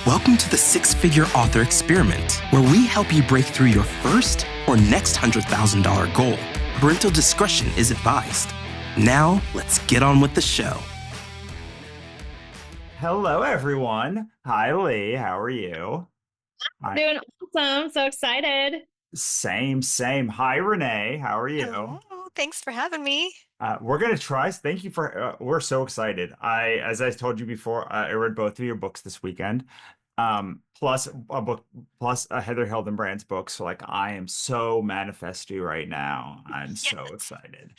Welcome to the Six-Figure Author Experiment, where we help you break through your first or next $100,000 goal. Parental discretion is advised. Now, let's get on with the show. Hello, everyone. Hi, Lee. How are you? Hi. Doing awesome. So excited. Same. Hi, Renee. How are you? Hello, thanks for having me. We're gonna try. Thank you for. We're so excited. As I told you before, I read both of your books this weekend. Plus a book, plus a Heather Hildenbrand's book. So, like, I am so manifesty right now. I'm so Yes, excited.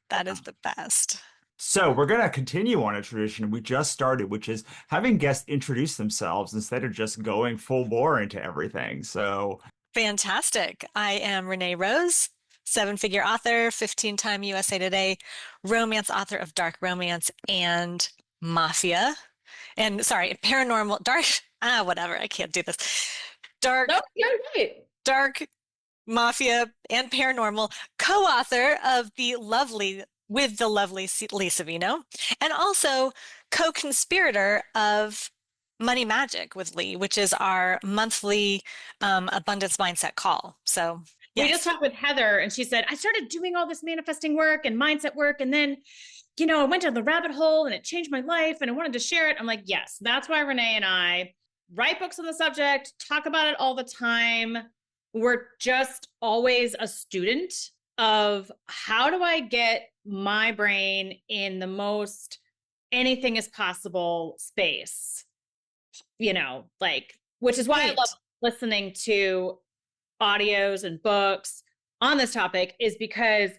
that is the best. So we're going to continue on a tradition we just started, which is having guests introduce themselves instead of just going full bore into everything. So Fantastic. I am Renee Rose, seven-figure author, 15-time USA Today romance author of dark romance and mafia. And sorry, paranormal, dark, whatever, I can't do this. Dark, No, you're right. dark mafia and paranormal, co-author of with the lovely Lee Savino, and also co-conspirator of Money Magic with Lee, which is our monthly abundance mindset call. So We yes, just talked with Heather and she said, I started doing all this manifesting work and mindset work. And then, I went down the rabbit hole and it changed my life and I wanted to share it. I'm like, yes, that's why Renee and I write books on the subject, talk about it all the time. We're just always a student of how do I get my brain in the most anything is possible space, which is why I right. love listening to audios and books on this topic, is because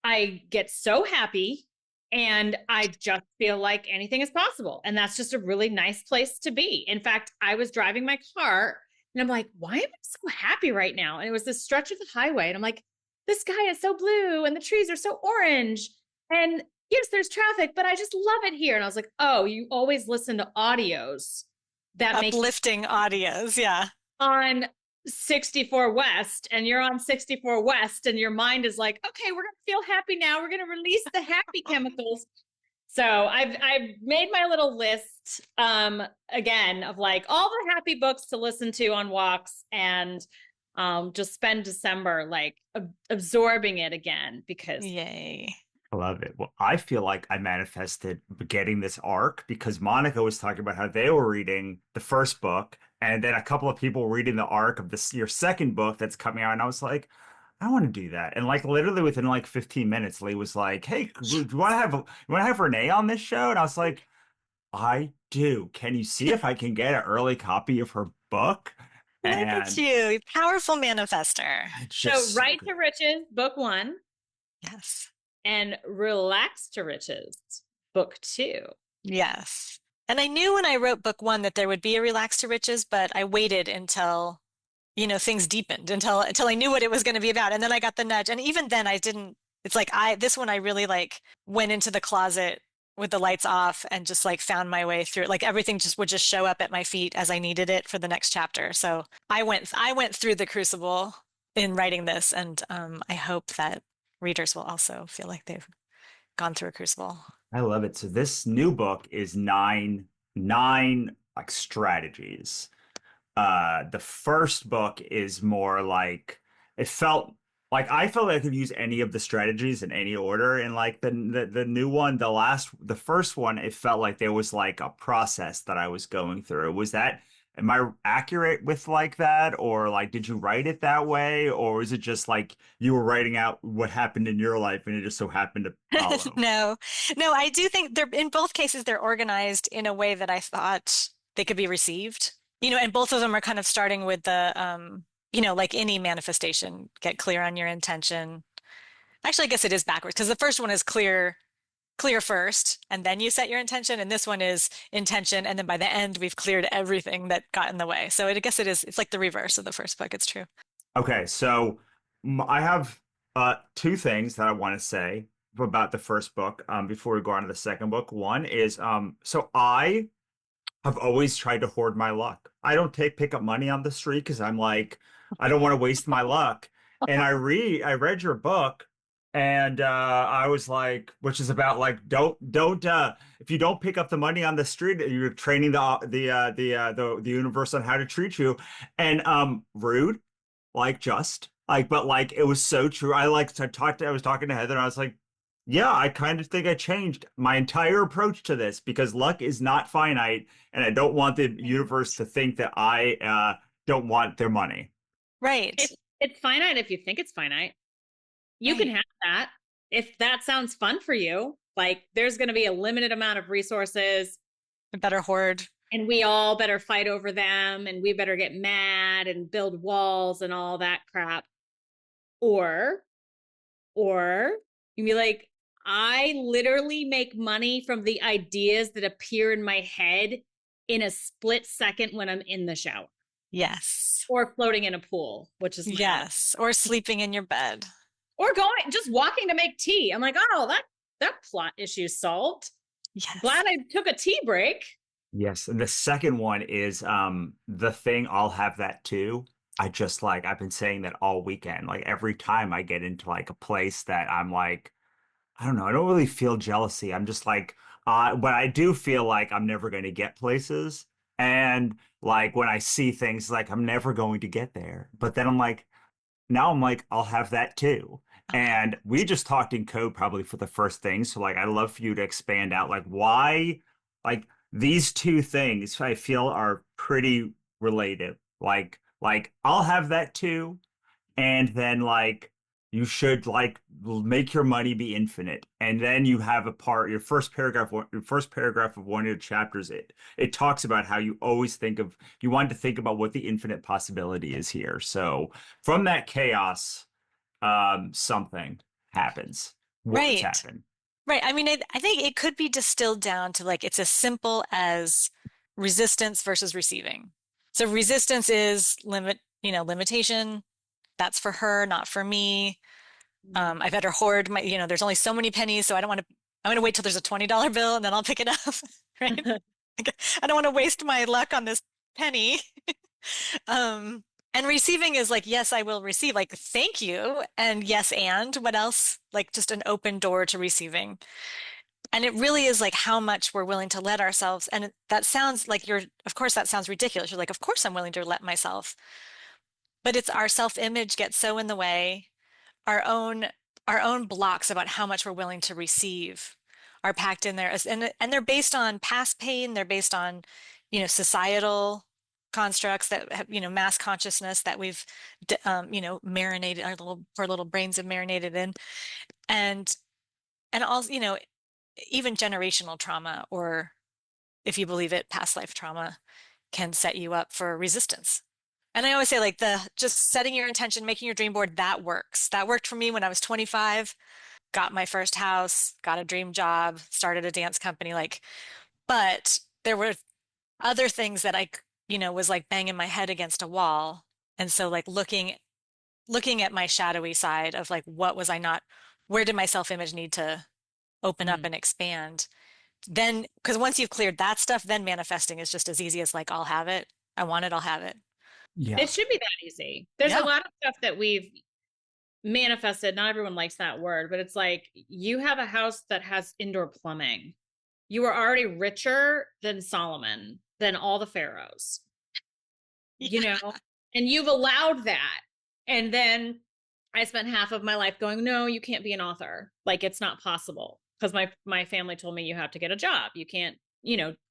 I get so happy and I just feel like anything is possible. And that's just a really nice place to be. In fact, I was driving my car and I'm like, why am I so happy right now? And it was this stretch of the highway. And I'm like, the sky is so blue and the trees are so orange. And yes, there's traffic, but I just love it here. And I was like, oh, you always listen to audios that make you Uplifting audios. Yeah. on 64 West, and you're on 64 West, and your mind is like, okay, we're gonna feel happy now. We're gonna release the happy chemicals. So I've made my little list again of like all the happy books to listen to on walks, and just spend December like absorbing it again because Yay. I love it. Well, I feel like I manifested getting this arc because Monica was talking about how they were reading the first book and then a couple of people reading the arc of your second book that's coming out. And I was like, I want to do that. And like literally within like 15 minutes, Lee was like, hey, do you want to have Renee on this show? And I was like, I do. Can you see if I can get an early copy of her book? Look at And you, powerful manifester. it's so just so Right good. to Riches, book 1, Yes. and Relax to Riches, book 2. Yes. And I knew when I wrote book 1 that there would be a relax to riches, but I waited until, things deepened until I knew what it was going to be about. And then I got the nudge. And even then I didn't, it's like this one I really like went into the closet with the lights off and just like found my way through it. Like everything just would just show up at my feet as I needed it for the next chapter. So I went through the crucible in writing this, and I hope that readers will also feel like they've gone through a crucible. I love it. So this new book is nine like strategies. The first book is more like it felt like I felt like I could use any of the strategies in any order. And like the new one, the first one, it felt like there was like a process that I was going through. Am I accurate with like that? Or like, did you write it that way? Or is it just like you were writing out what happened in your life and it just so happened to follow? No, I do think in both cases, they're organized in a way that I thought they could be received. And both of them are kind of starting with like any manifestation, get clear on your intention. Actually, I guess it is backwards because the first one is clear first, and then you set your intention. And this one is intention. And then by the end, we've cleared everything that got in the way. So I guess it's like the reverse of the first book. It's true. Okay, so I have two things that I want to say about the first book before we go on to the second book. One is so I have always tried to hoard my luck. I don't pick up money on the street because I'm like I don't want to waste my luck. And I read your book And I was like, which is about like, don't if you don't pick up the money on the street, you're training the universe on how to treat you. And rude, like just like, but like it was so true. I was talking to Heather, and I was like, yeah, I kind of think I changed my entire approach to this because luck is not finite, and I don't want the universe to think that I don't want their money. Right. It's finite if you think it's finite. You can Right. have that if that sounds fun for you. Like there's going to be a limited amount of resources A better hoard. and we all better fight over them and we better get mad and build walls and all that crap. Or, or you'd be like, I literally make money from the ideas that appear in my head in a split second when I'm in the shower Yes. or floating in a pool, which is Yes. Or sleeping in your bed. or going just walking to make tea. I'm like, oh, that plot issue solved. Yes. Glad I took a tea break. Yes, and the second one is the thing I'll have that too. I've been saying that all weekend. Like every time I get into like a place that I'm like, I don't know, I don't really feel jealousy. I'm just like but I do feel like I'm never going to get places. And like when I see things like I'm never going to get there. But then now I'm like, I'll have that too. And we just talked in code probably for the first thing. So like, I'd love for you to expand out like why, like these two things I feel are pretty related. Like I'll have that too. And then like, you should like make your money be infinite. And then you have your first paragraph of one of your chapters, it talks about how you want to think about what the infinite possibility is here. So from that chaos, something happens. What's Right. happened? Right. I mean, I think it could be distilled down to like it's as simple as resistance versus receiving. So resistance is limitation. That's for her, not for me. I better hoard there's only so many pennies, so I'm gonna wait till there's a $20 bill and then I'll pick it up. Right. I don't want to waste my luck on this penny. Um, and receiving is like, yes, I will receive, like, thank you. And yes, and what else? Like just an open door to receiving. And it really is like how much we're willing to let ourselves. And that sounds like of course, that sounds ridiculous. You're like, of course I'm willing to let myself. But it's our self-image gets so in the way. Our own our own blocks about how much we're willing to receive are packed in there. And they're based on past pain. They're based on, societal constructs that have, mass consciousness that we've, marinated our little brains have marinated in. And, and also, even generational trauma, or if you believe it, past life trauma can set you up for resistance. And I always say like just setting your intention, making your dream board, that works. That worked for me when I was 25, got my first house, got a dream job, started a dance company, but there were other things that was like banging my head against a wall. And so like looking at my shadowy side of like, where did my self-image need to open up and expand? Then, because once you've cleared that stuff, then manifesting is just as easy as like, I'll have it. I want it, I'll have it. Yeah. It should be that easy. There's a lot of stuff that we've manifested. Not everyone likes that word, but it's like you have a house that has indoor plumbing. You are already richer than Solomon, than all the pharaohs, and you've allowed that. And then I spent half of my life going, no, you can't be an author. Like it's not possible. Because my family told me you have to get a job. You can't,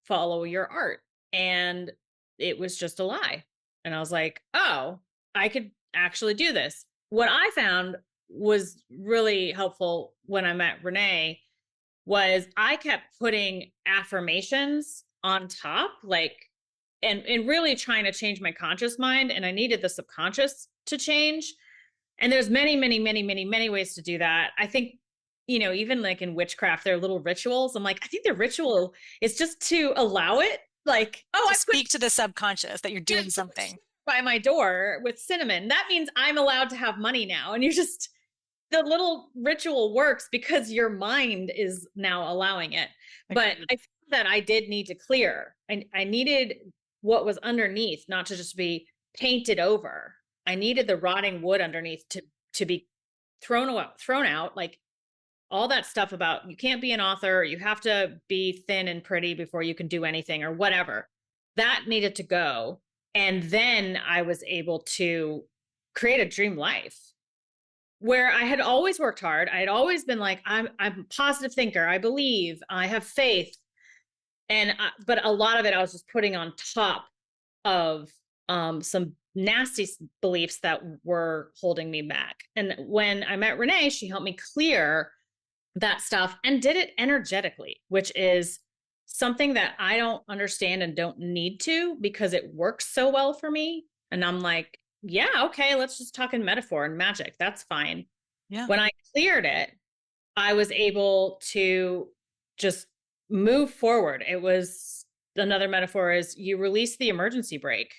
follow your art. And it was just a lie. And I was like, oh, I could actually do this. What I found was really helpful when I met Renee was I kept putting affirmations on top, and really trying to change my conscious mind. And I needed the subconscious to change. And there's many, many, many, many, many ways to do that. I think, even like in witchcraft, there are little rituals. I'm like, I think the ritual is just to allow it. Like, I speak to the subconscious that you're doing something by my door with cinnamon. That means I'm allowed to have money now. And the little ritual works because your mind is now allowing it. But I think that I did need to clear. I needed what was underneath, not to just be painted over. I needed the rotting wood underneath to be thrown out, like all that stuff about you can't be an author, you have to be thin and pretty before you can do anything or whatever. That needed to go. And then I was able to create a dream life where I had always worked hard. I had always been like, I'm a positive thinker. I believe, I have faith. But a lot of it I was just putting on top of some nasty beliefs that were holding me back. And when I met Renee, she helped me clear that stuff and did it energetically, which is something that I don't understand and don't need to because it works so well for me. And I'm like, yeah, okay, let's just talk in metaphor and magic. That's fine. Yeah. When I cleared it, I was able to just move forward. It was another metaphor is you release the emergency brake.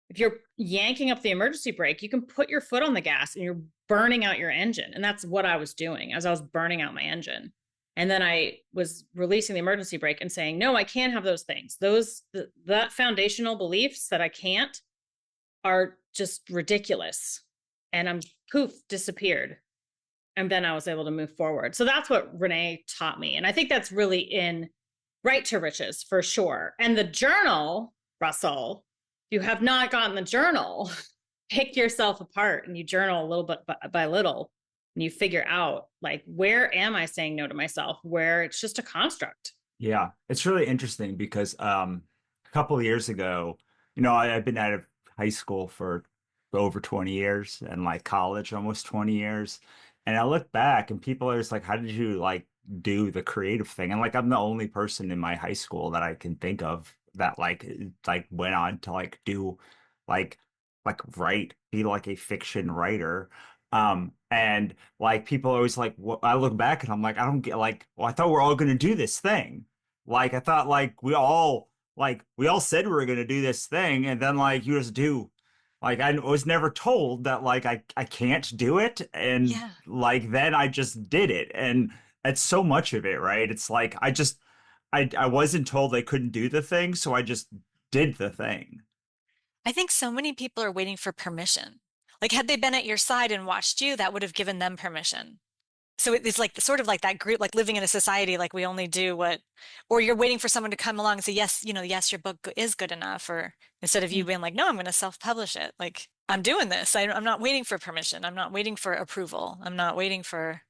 If you're yanking up the emergency brake, you can put your foot on the gas and you're burning out your engine. And that's what I was doing as I was burning out my engine. And then I was releasing the emergency brake and saying, no, I can't have those things. That foundational beliefs that I can't are just ridiculous. And I'm poof, disappeared. And then I was able to move forward. So that's what Renee taught me. And I think that's really in Right to Riches for sure. And the journal, Russell, if you have not gotten the journal, pick yourself apart and you journal a little bit by little and you figure out like, where am I saying no to myself? Where it's just a construct. Yeah, it's really interesting because a couple of years ago, I've been out of high school for over 20 years and like college almost 20 years. And I look back and people are just like, how did you like do the creative thing? And like I'm the only person in my high school that I can think of that like went on to like do like be like a fiction writer. And like people are always like, well, I look back and I'm like, I don't get like, well, I thought we're all gonna do this thing. Like I thought like we all said we were gonna do this thing, and then like you just do. Like I was never told that like I can't do it, and Yeah. like then I just did it, and it's so much of it, right? It's like I wasn't told I couldn't do the thing, so I just did the thing. I think so many people are waiting for permission. Like, had they been at your side and watched you, that would have given them permission. So it's like sort of like that group, like living in a society, like we only do what, or you're waiting for someone to come along and say, yes, yes, your book is good enough. Or instead of you being like, no, I'm going to self-publish it. Like, I'm doing this. I'm not waiting for permission. I'm not waiting for approval. I'm not waiting for,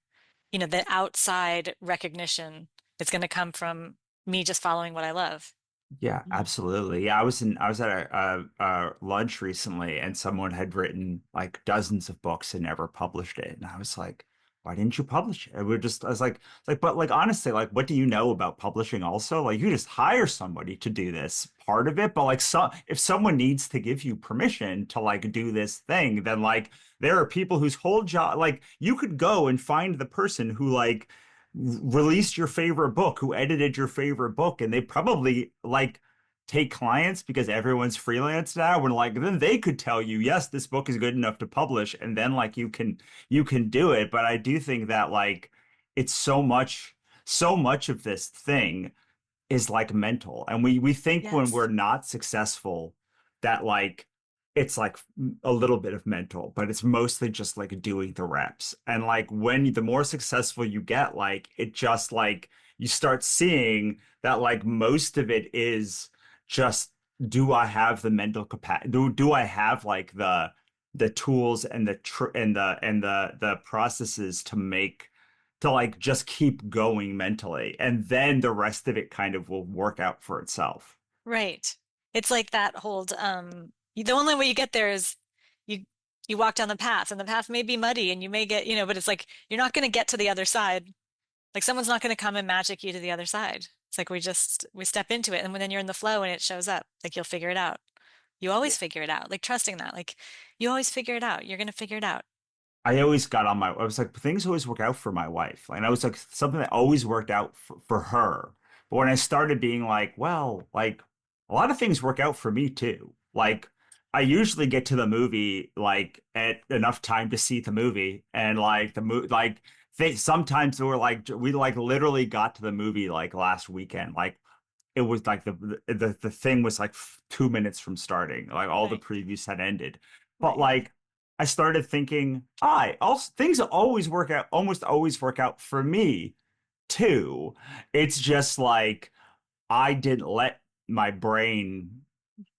the outside recognition. It's going to come from me just following what I love. Yeah, absolutely. Yeah, I was at a lunch recently, and someone had written like dozens of books and never published it, and I was like, why didn't you publish it? And I was like, but like honestly, like, what do you know about publishing? Also, like, you just hire somebody to do this part of it, but like, if someone needs to give you permission to like do this thing, then like there are people whose whole job, like, you could go and find the person who like released your favorite book, who edited your favorite book, and they probably like take clients because everyone's freelance now, and like then they could tell you, yes, this book is good enough to publish, and then like you can do it. But I do think that like it's so much of this thing is like mental, and we think when Yes. we're not successful that like it's like a little bit of mental, but it's mostly just like doing the reps. And like when the more successful you get, like it just like you start seeing that like most of it is just, do I have the mental capacity, do I have like the tools and the processes to like just keep going mentally, and then the rest of it kind of will work out for itself. Right. It's like that whole the only way you get there is you you walk down the path and the path may be muddy and you may get, but it's like you're not going to get to the other side. Like someone's not going to come and magic you to the other side. It's like we step into it and then you're in the flow and it shows up. Like you'll figure it out. You always figure it out. Like trusting that. Like you always figure it out. You're going to figure it out. I was like, things always work out for my wife. Like, and I was like, something that always worked out for her. But when I started being like, well, like a lot of things work out for me too. Like, I usually get to the movie like at enough time to see the movie, and like sometimes we like literally got to the movie like last weekend. Like it was like the thing was like 2 minutes from starting. Like all the Right. previews had ended. But Right. like I started thinking, I also things always work out, almost always work out for me too. It's just like I didn't let my brain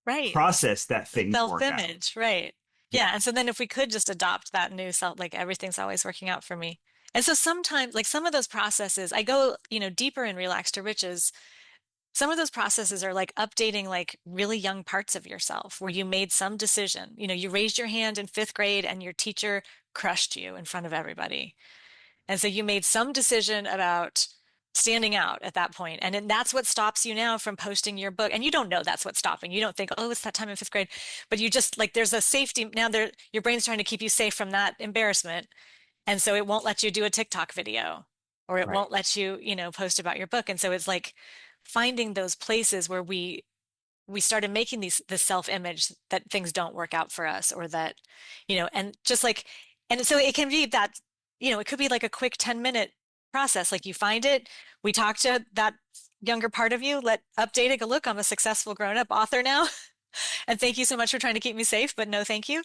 Right. process that The things work out. self-image, right. Yeah. Yeah, And so then if we could just adopt that new self, like everything's always working out for me. And so sometimes, like some of those processes, I go, deeper in Relax to Riches. Some of those processes are like updating like really young parts of yourself where you made some decision. You raised your hand in fifth grade and your teacher crushed you in front of everybody. And so you made some decision about standing out at that point. And then that's what stops you now from posting your book. And you don't know that's what's stopping. You don't think, oh, it's that time in fifth grade. But you just like there's a safety now there your brain's trying to keep you safe from that embarrassment. And so it won't let you do a TikTok video or it right. won't let you, post about your book. And so it's like finding those places where we started making the self-image that things don't work out for us or that, and just like, and so it can be that, it could be like a quick 10-minute process. Like you find it, we talk to that younger part of you, let update it, go, look, I'm a successful grown-up author now. And thank you so much for trying to keep me safe, but no, thank you.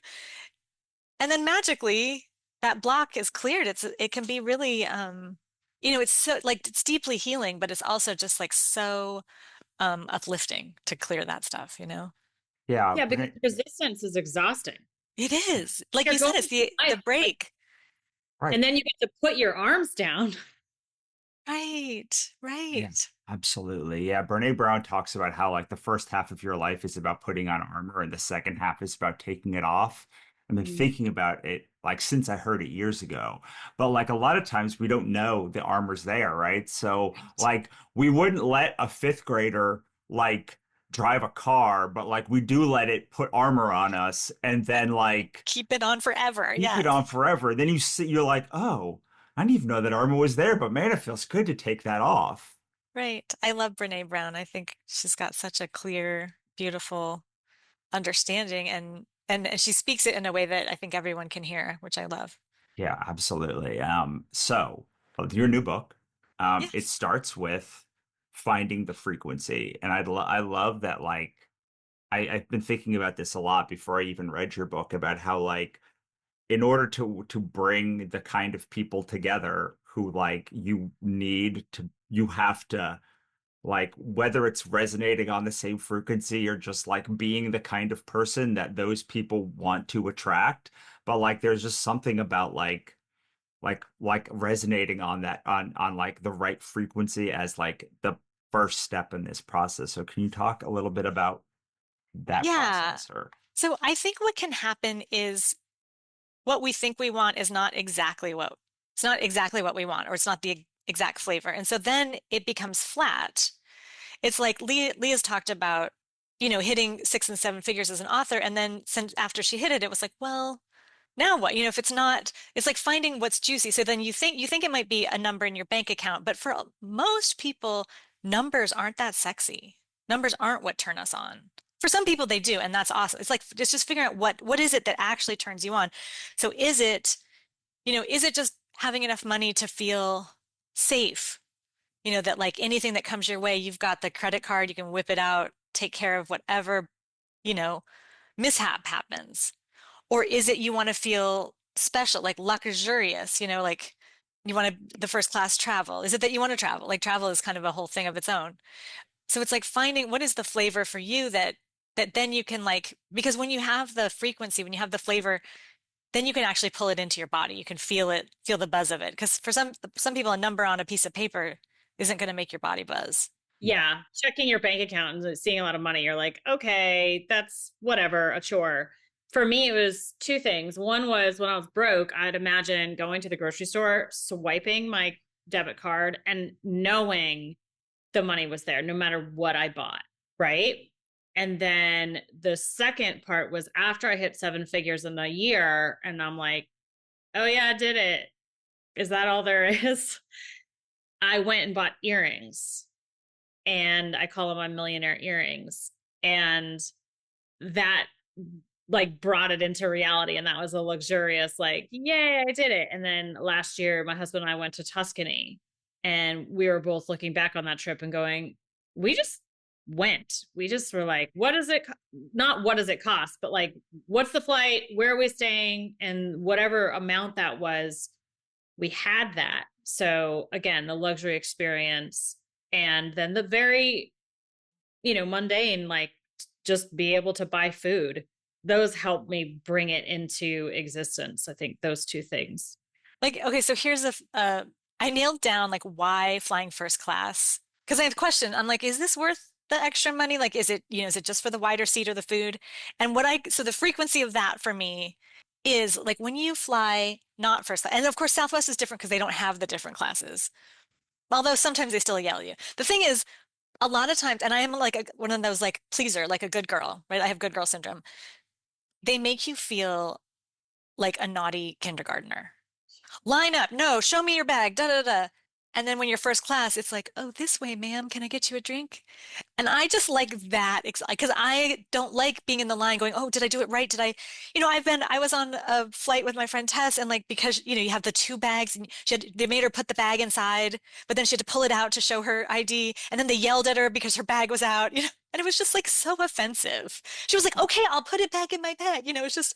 And then magically that block is cleared. It can be really, it's so like, it's deeply healing, but it's also just like so uplifting to clear that stuff. Yeah, Yeah, because resistance is exhausting. It is. Like You're you said, going it's through the life, break. right. and then you get to put your arms down. Right. Yeah, Right. absolutely. Yeah, Brene Brown talks about how like the first half of your life is about putting on armor and the second half is about taking it off. I've been Mm. thinking about it like since I heard it years ago. But like a lot of times we don't know the armor's there, right? So like we wouldn't let a fifth grader like drive a car, but like we do let it put armor on us and then like Keep it on forever. keep it Yes. on forever. Then you see you're like, oh, I didn't even know that armor was there, but man, it feels good to take that off. Right. I love Brene Brown. I think she's got such a clear, beautiful understanding and she speaks it in a way that I think everyone can hear, which I love. Yeah, absolutely. So your new book, it Yes. starts with finding the frequency, and I love that. Like, I've been thinking about this a lot before I even read your book about how like in order to bring the kind of people together who like you have to like whether it's resonating on the same frequency or just like being the kind of person that those people want to attract. But like there's just something about like resonating on that on like the right frequency as like the first step in this process. So can you talk a little bit about that Yeah. process or So I think what can happen is what we think we want is not exactly what it's not exactly what we want, or it's not the exact flavor. And so then it becomes flat. It's like Leah's talked about, hitting 6 and 7 figures as an author. And then since after she hit it, it was like, well, now what? If it's not, it's like finding what's juicy. So then you think it might be a number in your bank account, but for most people, numbers aren't that sexy. Numbers aren't what turn us on. For some people they do, and that's awesome. It's like it's just figuring out what is it that actually turns you on. So is it just having enough money to feel safe? That like anything that comes your way, you've got the credit card, you can whip it out, take care of whatever, you know, mishap happens. Or is it you want to feel special, like luxurious, like you want the first class travel? Is it that you want to travel? Like travel is kind of a whole thing of its own. So it's like finding what is the flavor for you that then you can like, because when you have the frequency, when you have the flavor, then you can actually pull it into your body. You can feel it, feel the buzz of it. Because for some people, a number on a piece of paper isn't going to make your body buzz. yeah, Yeah, checking your bank account and seeing a lot of money, you're like, okay, that's whatever, a chore. For me, it was two things. One was when I was broke, I'd imagine going to the grocery store, swiping my debit card, and knowing the money was there no matter what I bought, right? And then the second part was after I hit 7 figures in a year, and I'm like, oh yeah, I did it. Is that all there is? I went and bought earrings, and I call them my millionaire earrings. And that like brought it into reality. And that was a luxurious, like, yay, I did it. And then last year, my husband and I went to Tuscany, and we were both looking back on that trip and going, we just went. We just were like, what does it, not what does it cost, but like, what's the flight? Where are we staying? And whatever amount that was, we had that. So again, the luxury experience, and then the very, mundane, like just be able to buy food. Those helped me bring it into existence. I think those two things. Like, okay, so here's I nailed down like why flying first class. Because I had a question. I'm like, is this worth the extra money? Like, is it, is it just for the wider seat or the food? And so the frequency of that for me is like when you fly not first class, and of course Southwest is different because they don't have the different classes. Although sometimes they still yell at you. The thing is, a lot of times, and I am like one of those like pleaser, like a good girl, right? I have good girl syndrome. They make you feel like a naughty kindergartner. Line up. No, show me your bag. Da da da. And then when you're first class, it's like, oh, this way, ma'am. Can I get you a drink? And I just like that because I don't like being in the line going, oh, did I do it right? Did I, I was on a flight with my friend Tess, and like because you have the two bags, and they made her put the bag inside, but then she had to pull it out to show her ID, and then they yelled at her because her bag was out, and it was just like so offensive. She was like, okay, I'll put it back in my bag. It's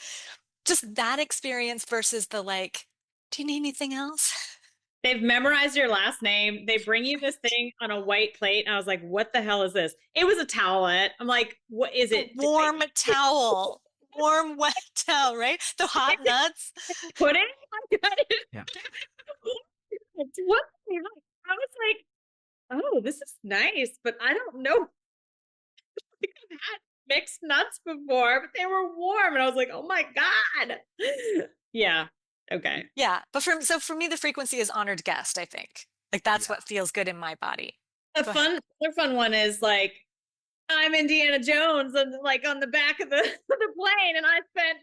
just that experience versus the like, do you need anything else? They've memorized your last name. They bring you this thing on a white plate. And I was like, what the hell is this? It was a towelette. I'm like, what is it? Warm towel. Warm, wet towel, right? The hot nuts. Pudding? Yeah. What? I was like, oh, this is nice, but I don't know. I've had mixed nuts before, but they were warm. And I was like, oh my God. Yeah. Okay. Yeah. But for me, the frequency is honored guest, I think. Like that's what feels good in my body. The fun one is like, I'm Indiana Jones and like on the back of the plane, and I spent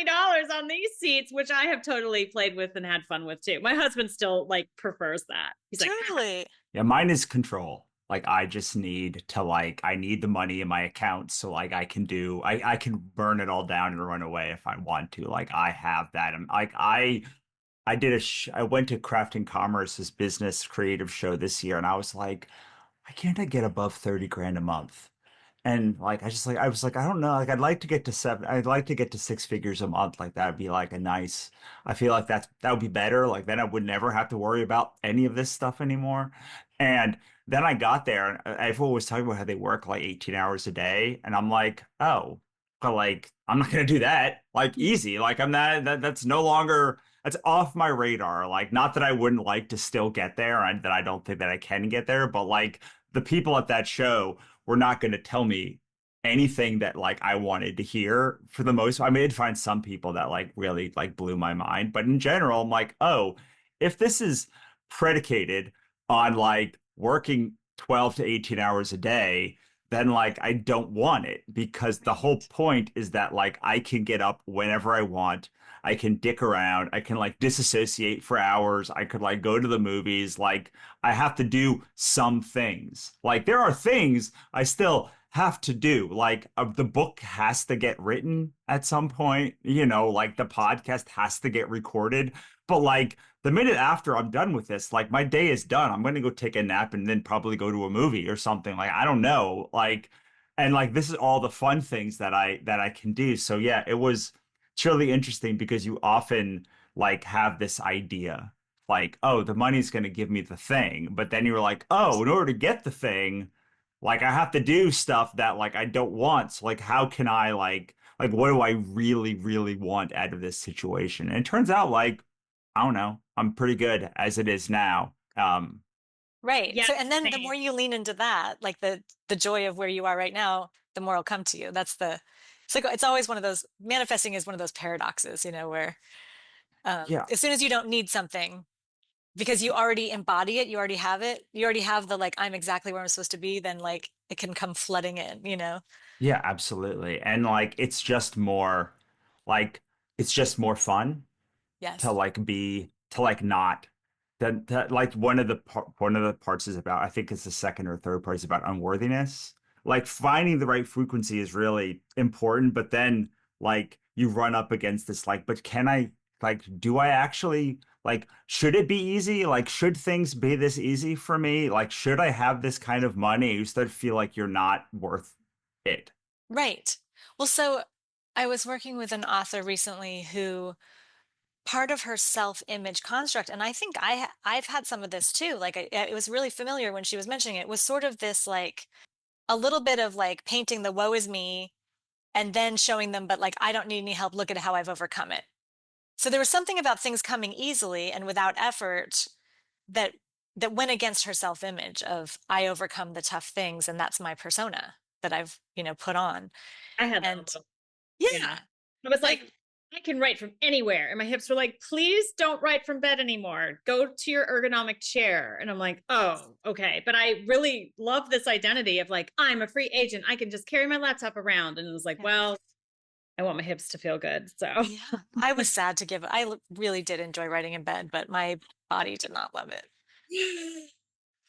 $20 on these seats, which I have totally played with and had fun with too. My husband still like prefers that. He's like, totally. Yeah, mine is control. Like I just need to I need the money in my account so like I can burn it all down and run away if I want to. Like I have that. And like I did I went to Crafting Commerce's business creative show this year, and I was like, why can't I get above 30 grand a month? And like I was like, I don't know, like I'd like to get to six figures a month. Like that'd be like a nice, I feel like that would be better. Like then I would never have to worry about any of this stuff anymore. And then I got there, and everyone was talking about how they work like 18 hours a day, and I'm like, oh, but like I'm not gonna do that. Like easy. Like I'm not that's no longer, that's off my radar. Like not that I wouldn't like to still get there and that I don't think that I can get there, but like the people at that show were not going to tell me anything that like I wanted to hear for the most. I did find some people that like really like blew my mind, but in general, I'm like, oh, if this is predicated on like working 12 to 18 hours a day, then like I don't want it, because the whole point is that like I can get up whenever I want. I can dick around. I can like disassociate for hours. I could like go to the movies. Like I have to do some things. Like there are things I still have to do. Like the book has to get written at some point, like the podcast has to get recorded. But like the minute after I'm done with this, like my day is done. I'm going to go take a nap and then probably go to a movie or something. Like I don't know. Like, and like this is all the fun things that I can do. So yeah, it's really interesting because you often like have this idea like, oh, the money's going to give me the thing. But then you're like, oh, in order to get the thing, like I have to do stuff that like I don't want. So like, how can I like what do I really, really want out of this situation? And it turns out like, I don't know, I'm pretty good as it is now. Right. Yeah, So, and then the more you lean into that, like the joy of where you are right now, the more it'll come to you. It's like, it's always one of those, manifesting is one of those paradoxes, where Yeah. as soon as you don't need something, because you already embody it, you already have it, you already have the like, I'm exactly where I'm supposed to be, then like it can come flooding in. Yeah, absolutely. And like it's just more fun to Yes. like be to like not that like one of the parts is about, I think it's the second or third part is about unworthiness. Like finding the right frequency is really important, but then like you run up against this like, but like, do I actually like, should it be easy? Like, should things be this easy for me? Like, should I have this kind of money? You start to feel like you're not worth it. Right. Well, so I was working with an author recently who part of her self-image construct, and I think I've had some of this too. Like it was really familiar when she was mentioning it, was sort of this like a little bit of like painting the woe is me and then showing them, but like I don't need any help. Look at how I've overcome it. So there was something about things coming easily and without effort that went against her self-image of I overcome the tough things and that's my persona that I've, put on. I had And that. yeah, I was like, I can write from anywhere. And my hips were like, please don't write from bed anymore. Go to your ergonomic chair. And I'm like, oh, okay. But I really love this identity of like, I'm a free agent. I can just carry my laptop around. And it was like, well, I want my hips to feel good. So yeah, I was sad to give. Really did enjoy writing in bed, but my body did not love it.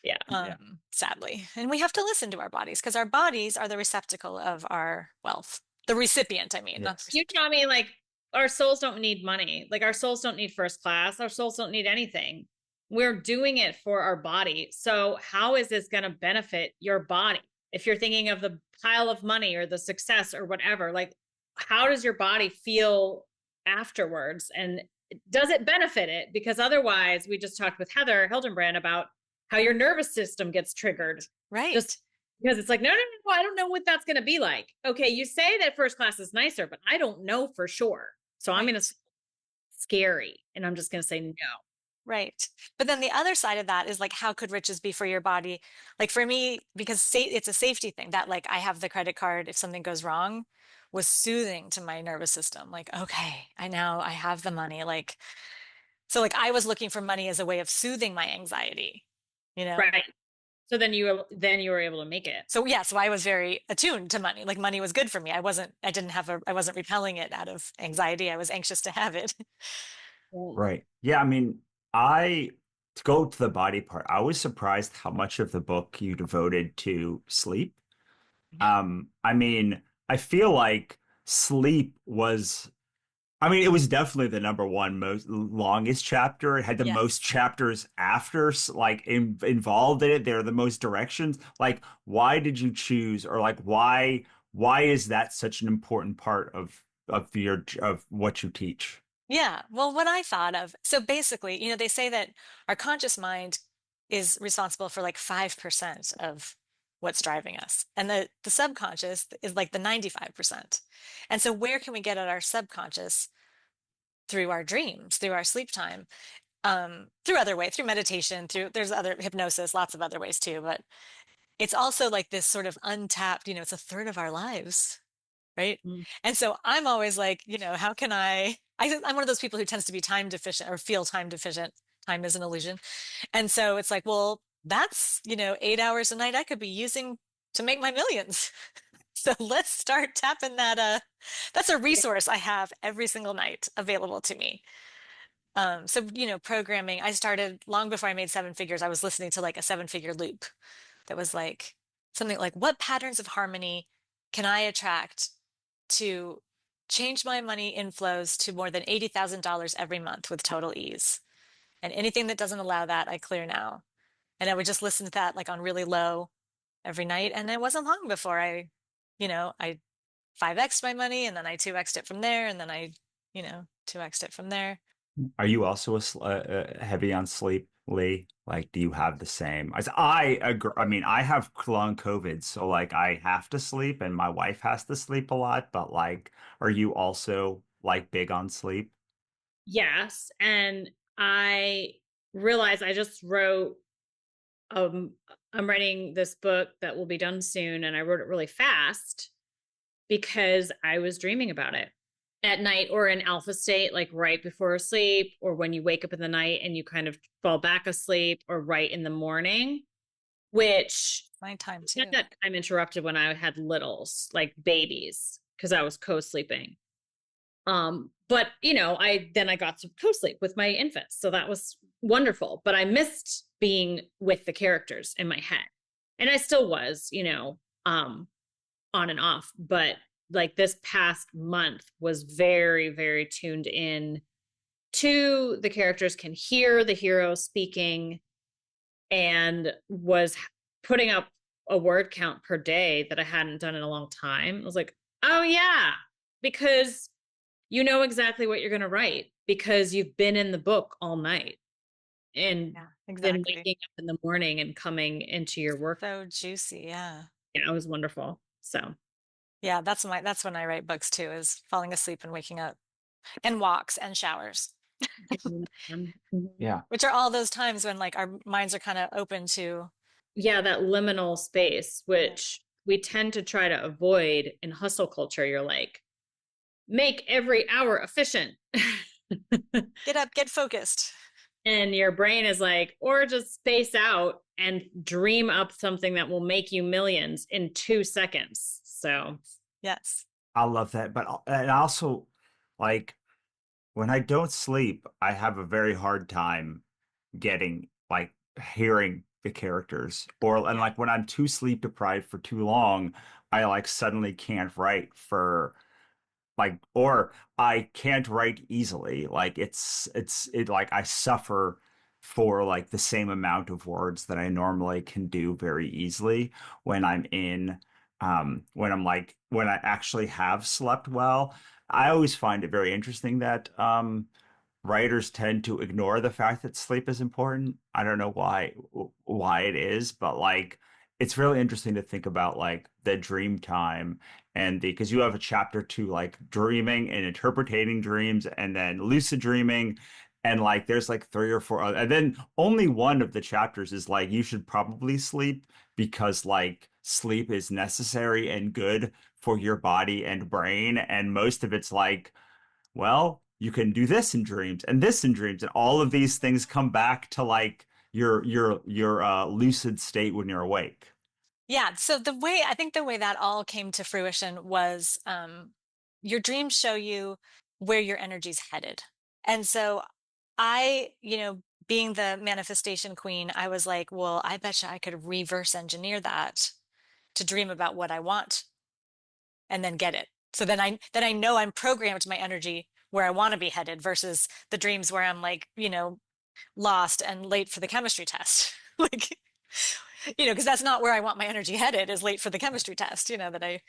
yeah. Sadly. And we have to listen to our bodies because our bodies are the receptacle of our wealth. The recipient, I mean, not the Yes. You tell me like our souls don't need money. Like our souls don't need first class. Our souls don't need anything. We're doing it for our body. So how is this going to benefit your body? If you're thinking of the pile of money or the success or whatever, like how does your body feel afterwards? And does it benefit it? Because otherwise, we just talked with Heather Hildenbrand about how your nervous system gets triggered. right. Just because it's like, no, I don't know what that's going to be like. Okay, you say that first class is nicer, but I don't know for sure. So I'm going to scary, and I'm just going to say no. Right. But then the other side of that is like, how could riches be for your body? Like for me, because it's a safety thing that like I have the credit card if something goes wrong was soothing to my nervous system. Like, okay, I have the money. Like, so like I was looking for money as a way of soothing my anxiety, you know? Right. So then you were able to make it. So yeah, so I was very attuned to money. Like money was good for me. I wasn't repelling it out of anxiety. I was anxious to have it. Right. Yeah, I mean, I to go to the body part, I was surprised how much of the book you devoted to sleep. I mean, I feel like sleep was, I mean, it was definitely the number one most longest chapter. It had the Yes. most chapters after, like involved in it. There are the most directions. Like, why did you choose, or like, why is that such an important part of what you teach? Yeah. Well, what I thought of, so basically, they say that our conscious mind is responsible for like 5% of what's driving us. And the subconscious is like the 95%. And so where can we get at our subconscious? Through our dreams, through our sleep time, through other ways, through meditation, there's other hypnosis, lots of other ways too. But it's also like this sort of untapped, it's a third of our lives. Right. Mm. And so I'm always like, how can I'm one of those people who tends to be time deficient or feel time deficient. Time is an illusion. And so it's like, well, that's, 8 hours a night I could be using to make my millions. So let's start tapping that. That's a resource I have every single night available to me. So, programming, I started long before I made seven figures. I was listening to like a seven-figure loop that was like something like, what patterns of harmony can I attract to change my money inflows to more than $80,000 every month with total ease? And anything that doesn't allow that, I clear now. And I would just listen to that like on really low every night. And it wasn't long before I 5x'd my money and then I 2x'd it from there. And then I, 2x'd it from there. Are you also heavy on sleep, Lee? Like, do you have the same? As I agree. I mean, I have long COVID, so like I have to sleep, and my wife has to sleep a lot. But like, are you also like big on sleep? Yes. And I realized I just wrote, I'm writing this book that will be done soon. And I wrote it really fast because I was dreaming about it at night or in alpha state, like right before sleep, or when you wake up in the night and you kind of fall back asleep, or right in the morning, which My time too. that I'm interrupted when I had littles, like babies, because I was co-sleeping. But I got to co-sleep with my infants. So that was wonderful. But I missed being with the characters in my head. And I still was, on and off. But like this past month was very, very tuned in two, the characters can hear the hero speaking, and was putting up a word count per day that I hadn't done in a long time. I was like, oh yeah, because you know exactly what you're going to write because you've been in the book all night and Yeah, then exactly. waking up in the morning and coming into your work. So juicy. Yeah. Yeah, it was wonderful. So Yeah, that's when I write books too, is falling asleep and waking up, and walks and showers, Yeah. which are all those times when like our minds are kind of open to. yeah, that liminal space, which we tend to try to avoid in hustle culture. You're like, make every hour efficient. Get up, get focused. And your brain is like, or just space out and dream up something that will make you millions in 2 seconds. So, Yes. I love that. But and also, like, when I don't sleep, I have a very hard time getting like hearing the characters. Or and like when I'm too sleep deprived for too long, I like suddenly can't write for like, or I can't write easily. Like it like I suffer for like the same amount of words that I normally can do very easily when I'm in when I'm like when I actually have slept well. I always find it very interesting that writers tend to ignore the fact that sleep is important. I don't know why it is, but like it's really interesting to think about like the dream time and the because you have a chapter to like dreaming and interpreting dreams and then lucid dreaming and like there's like three or four other, and then only one of the chapters is like you should probably sleep because like sleep is necessary and good for your body and brain, and most of it's like, well, you can do this in dreams and this in dreams, and all of these things come back to like your lucid state when you're awake. Yeah. So I think the way that all came to fruition was your dreams show you where your energy's headed. And so being the manifestation queen, I was like, well, I bet you I could reverse engineer that to dream about what I want and then get it. So then I know I'm programmed my energy where I want to be headed versus the dreams where I'm like, lost and late for the chemistry test. Like, because that's not where I want my energy headed, is late for the chemistry test, that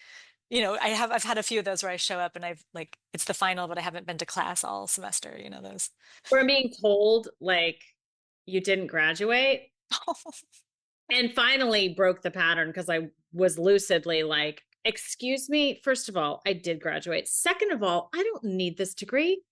I've had a few of those where I show up and I've like, it's the final, but I haven't been to class all semester, those. or I'm being told like you didn't graduate, and finally broke the pattern because I was lucidly like, excuse me, first of all, I did graduate. Second of all, I don't need this degree.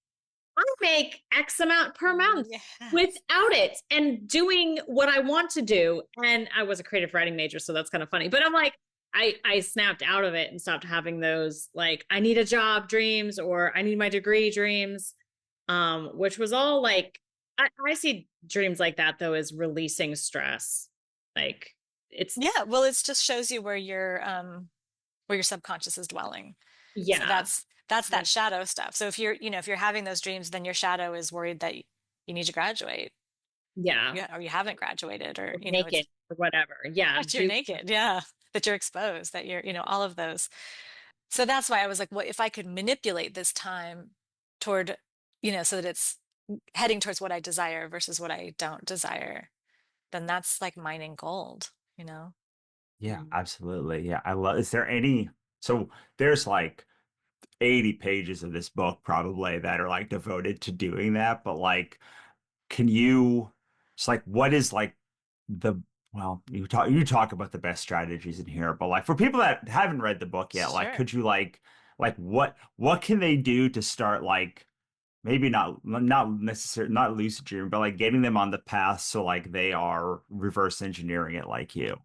I make X amount per month without it and doing what I want to do. And I was a creative writing major, so that's kind of funny. But I'm like, I snapped out of it and stopped having those like, I need a job dreams or I need my degree dreams. Which was all like, I see dreams like that though as releasing stress. Like it's well, it just shows you where your subconscious is dwelling. yeah. So that's that shadow stuff. So if you're having those dreams, then your shadow is worried that you need to graduate. Yeah. Or you haven't graduated, or naked or whatever. Yeah. That you're naked. Yeah. That you're exposed, that you're, all of those. So that's why I was like, well, if I could manipulate this time toward, so that it's heading towards what I desire versus what I don't desire, then that's like mining gold, Yeah, absolutely. Yeah, I love. Is there any? So there's like 80 pages of this book probably that are like devoted to doing that, but like, can you? It's like, what is like the well, you talk about the best strategies in here, but like for people that haven't read the book yet, like, Sure. could you like what can they do to start like maybe not necessarily not lucid dreaming, but like getting them on the path so like they are reverse engineering it like you.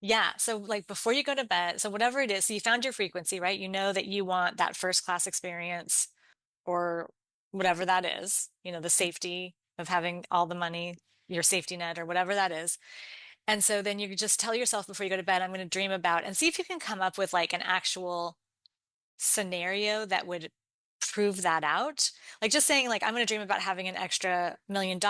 Yeah. So like before you go to bed, so whatever it is, so you found your frequency, right? You know that you want that first class experience or whatever that is, the safety of having all the money, your safety net or whatever that is. And so then you just tell yourself before you go to bed, I'm going to dream about, and see if you can come up with like an actual scenario that would prove that out. Like just saying like, I'm going to dream about having an extra $1 million.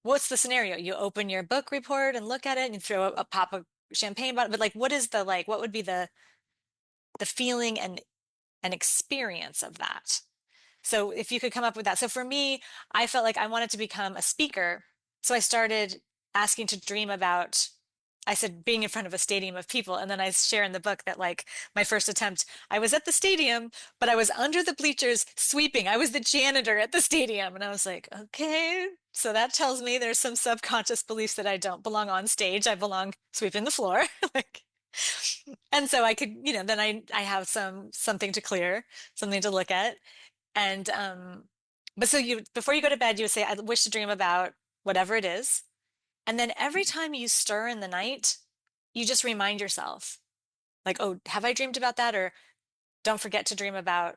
What's the scenario? You open your book report and look at it and you throw a pop of champagne bottle, but like, what would be the feeling and experience of that? So if you could come up with that. So for me, I felt like I wanted to become a speaker. So I started asking to dream about, I said, being in front of a stadium of people. And then I share in the book that like my first attempt, I was at the stadium, but I was under the bleachers sweeping. I was the janitor at the stadium. And I was like, okay. So that tells me there's some subconscious beliefs that I don't belong on stage. I belong sweeping the floor. Like, and so I could, then I have something to clear, something to look at. And but so you before you go to bed, you would say, I wish to dream about whatever it is. And then every time you stir in the night, you just remind yourself, like, oh, have I dreamed about that? Or don't forget to dream about,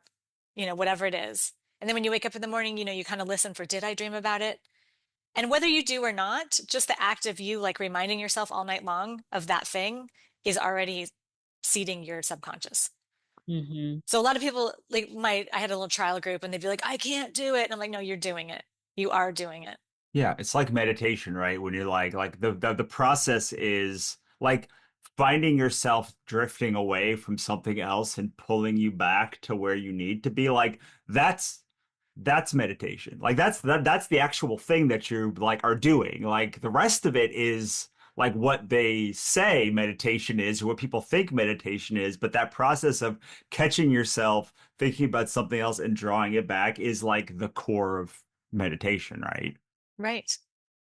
whatever it is. And then when you wake up in the morning, you kind of listen for, did I dream about it? And whether you do or not, just the act of you like reminding yourself all night long of that thing is already seeding your subconscious. Mm-hmm. So a lot of people like I had a little trial group and they'd be like, I can't do it. And I'm like, no, you're doing it. You are doing it. Yeah, it's like meditation, right? When you're like the process is like finding yourself drifting away from something else and pulling you back to where you need to be. Like that's meditation. Like that's the actual thing that you like are doing. Like the rest of it is like what they say meditation is, or what people think meditation is, but that process of catching yourself thinking about something else and drawing it back is like the core of meditation, right? Right.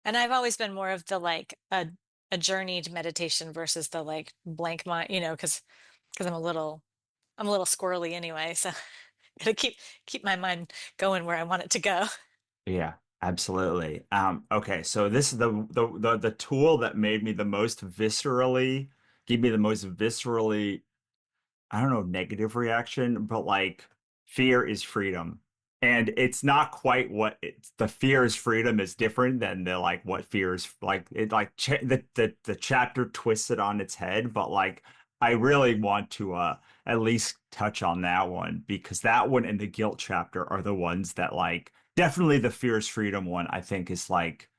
And I've always been more of the like a journeyed meditation versus the like blank mind, because I'm a little squirrely anyway. So gotta keep my mind going where I want it to go. Yeah, absolutely. Okay, so this is the tool that made me the most viscerally, gave me the most viscerally, I don't know, negative reaction, but like fear is freedom. And it's not quite what it's the fear is freedom is different than the like what fear is like it like ch the chapter twists it on its head, but like I really want to at least touch on that one because that one and the guilt chapter are the ones that like definitely the fear is freedom one I think is like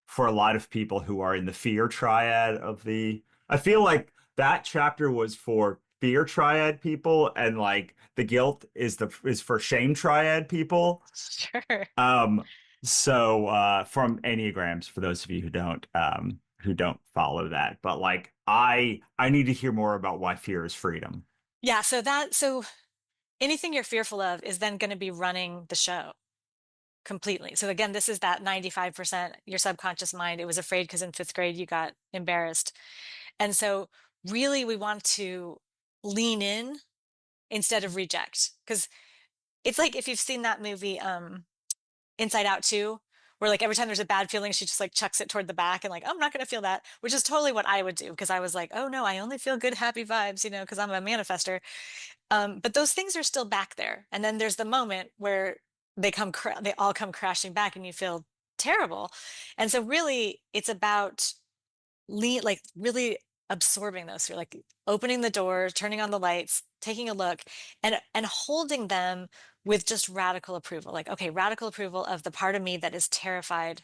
for a lot of people who are in the fear triad of the I feel like that chapter was for fear triad people and like the guilt is for shame triad people. Sure. Um from Enneagrams for those of you who don't follow that. But like I need to hear more about why fear is freedom. Yeah. So anything you're fearful of is then going to be running the show completely. So again, this is that 95% your subconscious mind. It was afraid because in fifth grade you got embarrassed. And so really we want to lean in instead of reject. Because it's like if you've seen that movie, Inside Out 2, where like every time there's a bad feeling, she just like chucks it toward the back and like, I'm not going to feel that, which is totally what I would do because I was like, oh no, I only feel good, happy vibes, because I'm a manifester. But those things are still back there. And then there's the moment where they all come crashing back and you feel terrible. And so really it's about like really absorbing those. So like opening the door, turning on the lights, taking a look and holding them with just radical approval. Like, okay, radical approval of the part of me that is terrified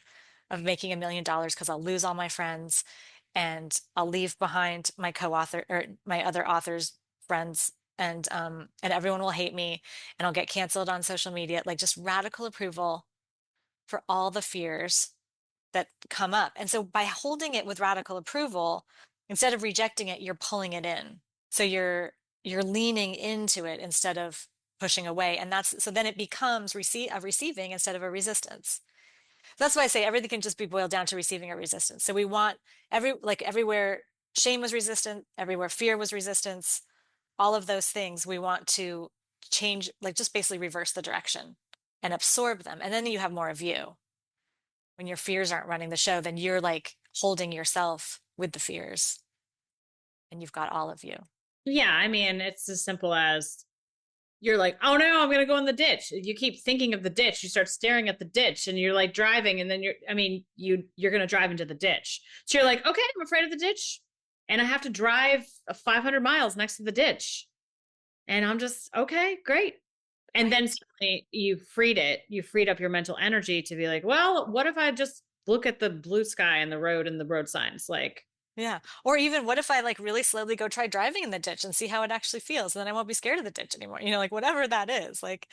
of making $1 million because I'll lose all my friends and I'll leave behind my co-author or my other authors' friends and everyone will hate me and I'll get canceled on social media. Like just radical approval for all the fears that come up. And so by holding it with radical approval, instead of rejecting it, you're pulling it in. So you're leaning into it instead of pushing away. And so then it becomes a receiving instead of a resistance. That's why I say everything can just be boiled down to receiving or resistance. So we want everywhere shame was resistant, everywhere fear was resistance, all of those things we want to change, like just basically reverse the direction and absorb them. And then you have more of you. When your fears aren't running the show, then you're like holding yourself with the fears and you've got all of you. Yeah, I mean, it's as simple as you're like, oh no, I'm gonna go in the ditch. You keep thinking of the ditch. You start staring at the ditch, and you're like driving, and then you're gonna drive into the ditch. So you're like, okay, I'm afraid of the ditch, and I have to drive 500 miles next to the ditch, and I'm just okay, great. And then suddenly you freed up your mental energy to be like, well, what if I just look at the blue sky and the road and the road signs? Like, yeah. Or even what if I like really slowly go try driving in the ditch and see how it actually feels? And then I won't be scared of the ditch anymore. Like whatever that is. Like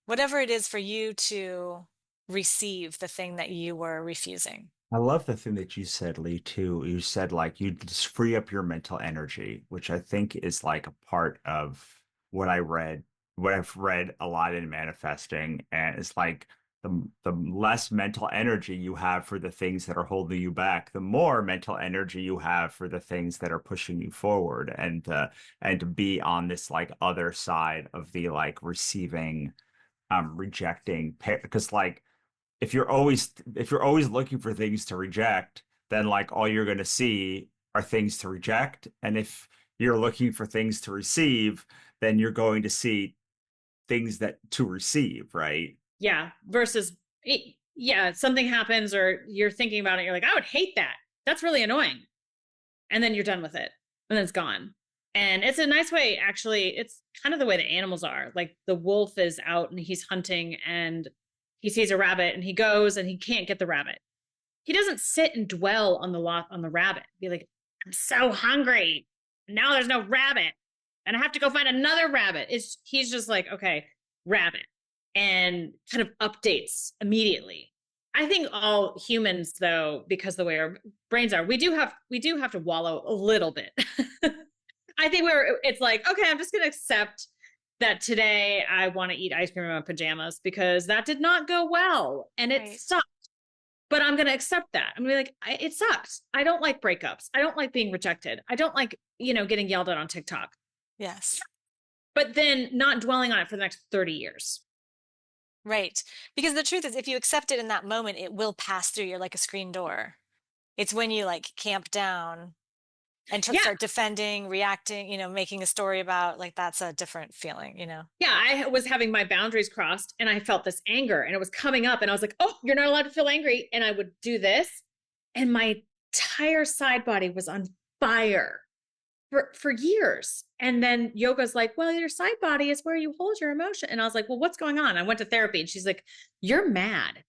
whatever it is for you to receive the thing that you were refusing. I love the thing that you said, Lee, too. You said like you just free up your mental energy, which I think is like a part of what I read, what I've read a lot in manifesting. And it's like the less mental energy you have for the things that are holding you back, the more mental energy you have for the things that are pushing you forward. And to be on this like other side of the like receiving, rejecting, because like if you're always looking for things to reject, then like all you're going to see are things to reject. And if you're looking for things to receive, then you're going to see things that to receive, right? Yeah. Versus, yeah, something happens or you're thinking about it. You're like, I would hate that. That's really annoying. And then you're done with it and then it's gone. And it's a nice way, actually. It's kind of the way that animals are. Like the wolf is out and he's hunting and he sees a rabbit and he goes and he can't get the rabbit. He doesn't sit and dwell on the rabbit. Be like, I'm so hungry. Now there's no rabbit. And I have to go find another rabbit. He's just like, okay, rabbit. And kind of updates immediately. I think all humans, though, because the way our brains are, we do have to wallow a little bit. I think it's like, okay, I'm just gonna accept that today I want to eat ice cream in my pajamas because that did not go well and it sucked. But I'm gonna accept that. I'm gonna be like, it sucks. I don't like breakups. I don't like being rejected. I don't like, getting yelled at on TikTok. Yes. But then not dwelling on it for the next 30 years. Right. Because the truth is, if you accept it in that moment, it will pass through. You're like a screen door. It's when you like camp down and start defending, reacting, making a story about, like, that's a different feeling, Yeah, I was having my boundaries crossed and I felt this anger and it was coming up and I was like, oh, you're not allowed to feel angry. And I would do this and my entire side body was on fire for years. And then yoga's like, well, your side body is where you hold your emotion. And I was like, well, what's going on? I went to therapy and she's like, you're mad.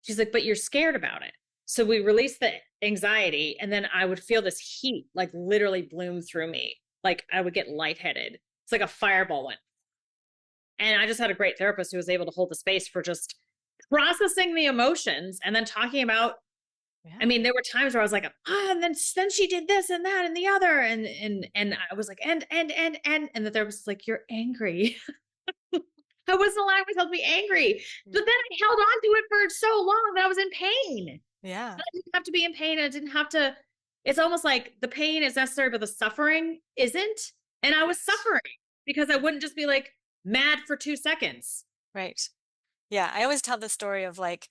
She's like, but you're scared about it. So we released the anxiety and then I would feel this heat like literally bloom through me. Like I would get lightheaded. It's like a fireball went. And I just had a great therapist who was able to hold the space for just processing the emotions and then talking about, I mean, there were times where I was like, and then she did this and that and the other. And I was like, and the therapist was like, you're angry. I wasn't allowing myself to be angry. But then I held on to it for so long that I was in pain. Yeah. I didn't have to be in pain. I didn't have to. It's almost like the pain is necessary, but the suffering isn't. And I was suffering because I wouldn't just be like mad for 2 seconds. Right. Yeah. I always tell the story of like,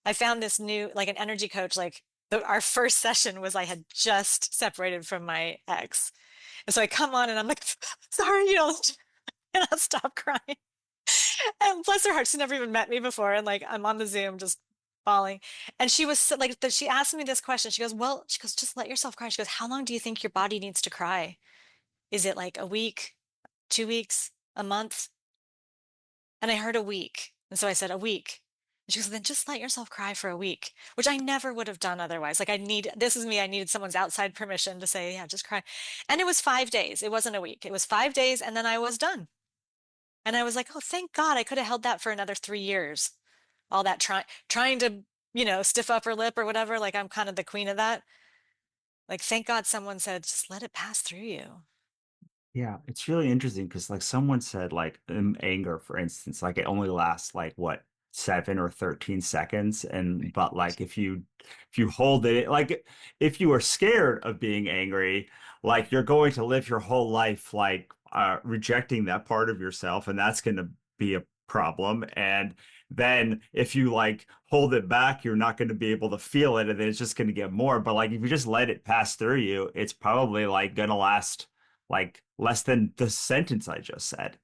I found this new, like an energy coach, like our first session was I had just separated from my ex. And so I come on and I'm like, sorry, and I'll stop crying. And bless her heart, she's never even met me before. And like, I'm on the Zoom just bawling. And she was like, she asked me this question. She goes, just let yourself cry. She goes, how long do you think your body needs to cry? Is it like a week, 2 weeks, a month? And I heard a week. And so I said, a week. And she goes, then just let yourself cry for a week, which I never would have done otherwise. Like this is me. I needed someone's outside permission to say, yeah, just cry. And it was 5 days. It wasn't a week. It was 5 days. And then I was done. And I was like, oh, thank God I could have held that for another 3 years. All that trying to, stiff upper lip or whatever. Like I'm kind of the queen of that. Like, thank God someone said, just let it pass through you. Yeah, it's really interesting because like someone said like anger, for instance, like it only lasts like what 7 or 13 seconds. And but like if you hold it, like if you are scared of being angry, like you're going to live your whole life like rejecting that part of yourself, and that's going to be a problem. And then if you like hold it back, you're not going to be able to feel it, and then it's just going to get more. But like if you just let it pass through you, it's probably like going to last like less than the sentence I just said.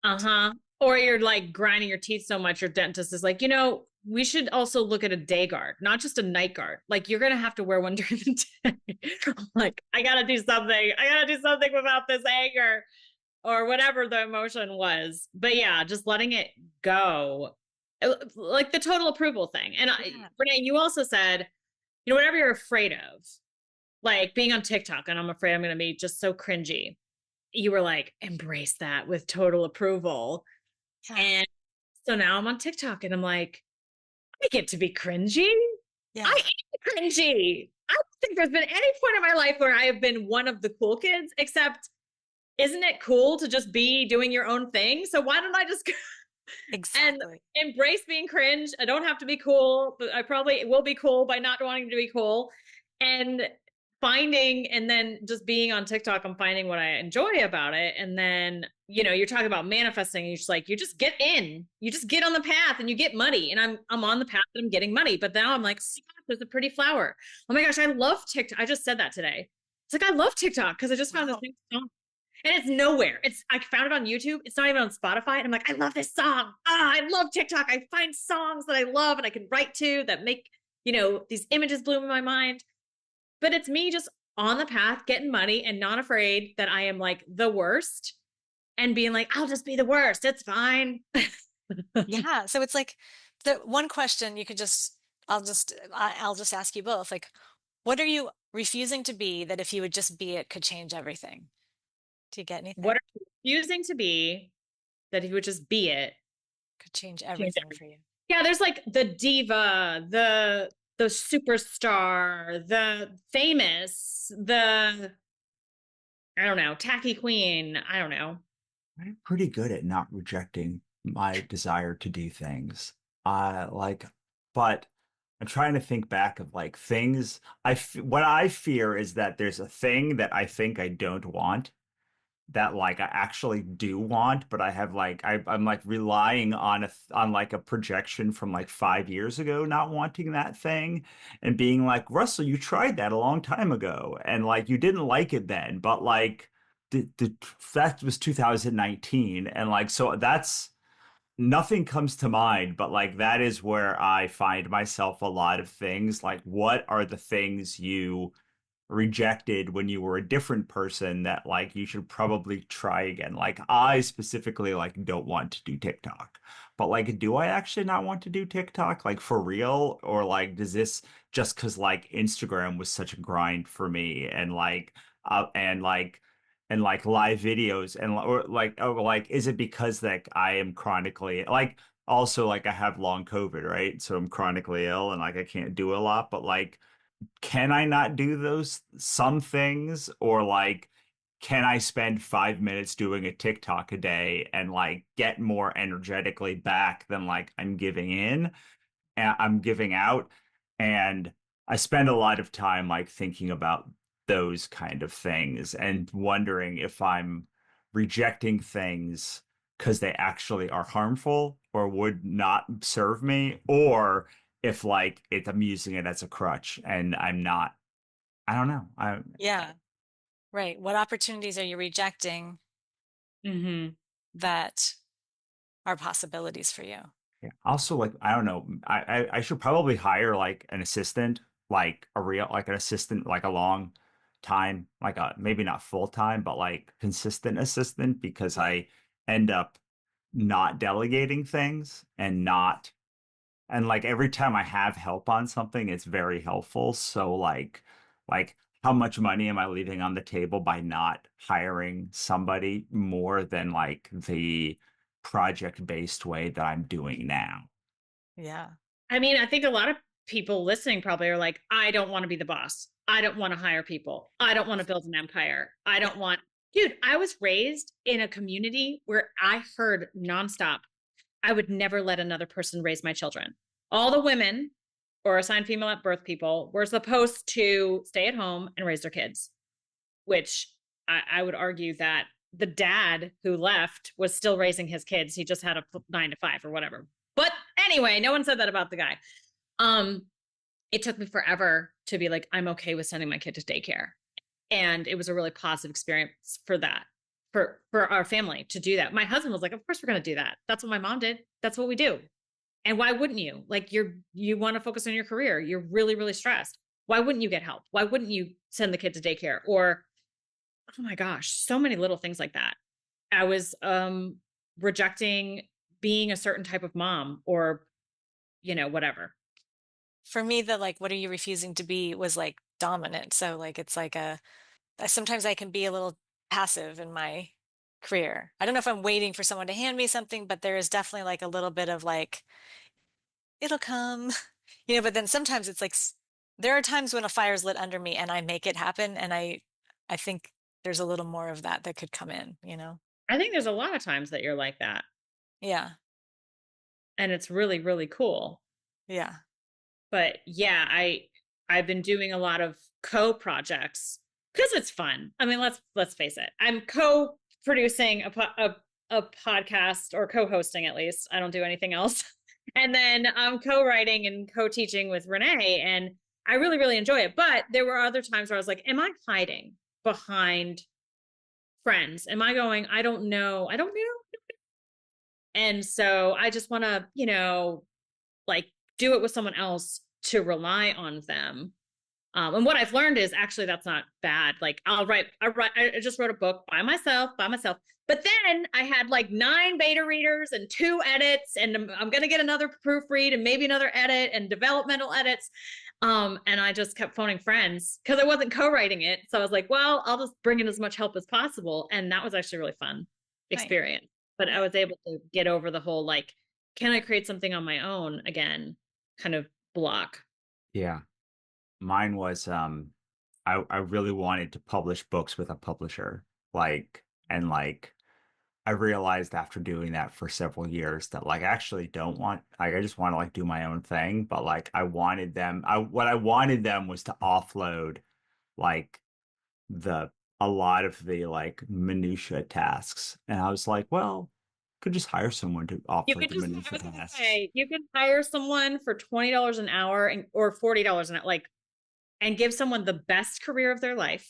Uh-huh. Or you're like grinding your teeth so much, your dentist is like, we should also look at a day guard, not just a night guard. Like you're going to have to wear one during the day. Like, I got to do something. I got to do something about this anger or whatever the emotion was. But yeah, just letting it go. Like the total approval thing. And Renee, you also said, whatever you're afraid of, like being on TikTok and I'm afraid I'm going to be just so cringy. You were like, embrace that with total approval. Yeah. And So now I'm on TikTok and I'm like, I get to be cringy. Yeah. I am cringy. I don't think there's been any point in my life where I have been one of the cool kids, except isn't it cool to just be doing your own thing? So why don't I just and Exactly. embrace being cringe? I don't have to be cool, but I probably will be cool by not wanting to be cool. And finding and then just being on TikTok, I'm finding what I enjoy about it. And then, you're talking about manifesting, and you're just like, you just get in, you just get on the path and you get money. And I'm on the path that I'm getting money. But now I'm like, oh my gosh, there's a pretty flower. Oh my gosh, I love TikTok. I just said that today. It's like I love TikTok because I just found this new song. And it's nowhere. I found it on YouTube. It's not even on Spotify. And I'm like, I love this song. I love TikTok. I find songs that I love and I can write to that make, these images bloom in my mind. But it's me just on the path, getting money and not afraid that I am like the worst and being like, I'll just be the worst. It's fine. Yeah. So it's like the one question you could just, I'll just ask you both. Like, what are you refusing to be that if you would just be it could change everything? Do you get anything? What are you refusing to be that he would just be it? Could change Change everything everything. for you. Yeah, there's like the diva, the superstar, the famous, the I don't know, tacky queen. I don't know. I'm pretty good at not rejecting my desire to do things. Like, but I'm trying to think back of like things what I fear is that there's a thing that I think I don't want that like I actually do want, but I have like I'm like relying on on like a projection from like 5 years ago, not wanting that thing and being like, Russell, you tried that a long time ago and like you didn't like it then, but like the that was 2019 and like so that's nothing comes to mind, but like that is where I find myself a lot of things like what are the things you rejected when you were a different person that like you should probably try again. Like I specifically like don't want to do TikTok. But like do I actually not want to do TikTok like for real or like does this just 'cause like Instagram was such a grind for me and like and like live videos and or like oh like is it because like I am chronically like also like I have long COVID, right? So I'm chronically ill and like I can't do a lot, but like can I not do those some things or like can I spend 5 minutes doing a TikTok a day and like get more energetically back than like I'm giving in and I'm giving out and I spend a lot of time like thinking about those kind of things and wondering if I'm rejecting things because they actually are harmful or would not serve me or if like I'm using it as a crutch and I'm not I don't know. Yeah. Right. What opportunities are you rejecting Mm-hmm. that are possibilities for you? yeah. Also like I don't know. I should probably hire like an assistant, like a real like an assistant like a long time, like a maybe not full time, but like consistent assistant because Yeah. I end up not delegating things and not and like every time I have help on something, it's very helpful. So like how much money am I leaving on the table by not hiring somebody more than like the project-based way that I'm doing now? Yeah. I mean, I think a lot of people listening probably are like, I don't want to be the boss. I don't want to hire people. I don't want to build an empire. I Yeah. don't want, dude, I was raised in a community where I heard nonstop, I would never let another person raise my children. All the women or assigned female at birth people were supposed to stay at home and raise their kids, which I would argue that the dad who left was still raising his kids. He just had a 9 to 5 or whatever. But anyway, no one said that about the guy. Um, it took me forever to be like, I'm okay with sending my kid to daycare. And it was a really positive experience for that, for our family to do that. My husband was like, of course we're going to do that. That's what my mom did. That's what we do. And why wouldn't you? Like you want to focus on your career. You're really, really stressed. Why wouldn't you get help? Why wouldn't you send the kid to daycare? Or, oh my gosh, so many little things like that. I was rejecting being a certain type of mom or, whatever. For me, the like, what are you refusing to be was like dominant. So like, it's like sometimes I can be a little passive in my career. I don't know if I'm waiting for someone to hand me something, but there is definitely like a little bit of like, it'll come, but then sometimes it's like, there are times when a fire's lit under me and I make it happen. And I think there's a little more of that could come in. I think there's a lot of times that you're like that. Yeah. And it's really, really cool. Yeah. But yeah, I've been doing a lot of co-projects because it's fun. I mean, let's face it. I'm co-producing a podcast, or co-hosting at least. I don't do anything else. And then I'm co-writing and co-teaching with Renee, and I really, really enjoy it. But there were other times where I was like, am I hiding behind friends? Am I going, I don't know. And so I just want to, like do it with someone else to rely on them. And what I've learned is actually that's not bad. Like I just wrote a book by myself. But then I had like 9 beta readers and 2 edits, and I'm going to get another proofread and maybe another edit and developmental edits. And I just kept phoning friends because I wasn't co-writing it. So I was like, well, I'll just bring in as much help as possible. And that was actually a really fun experience. But I was able to get over the whole, like, can I create something on my own again kind of block. Yeah. Mine was I really wanted to publish books with a publisher. I realized after doing that for several years that like I actually don't want, like I just want to like do my own thing, but like what I wanted them was to offload like a lot of the like minutia tasks. And I was like, well, could just hire someone to offload the minutia tasks. You could hire someone for $20 an hour or $40 an hour, like, and give someone the best career of their life,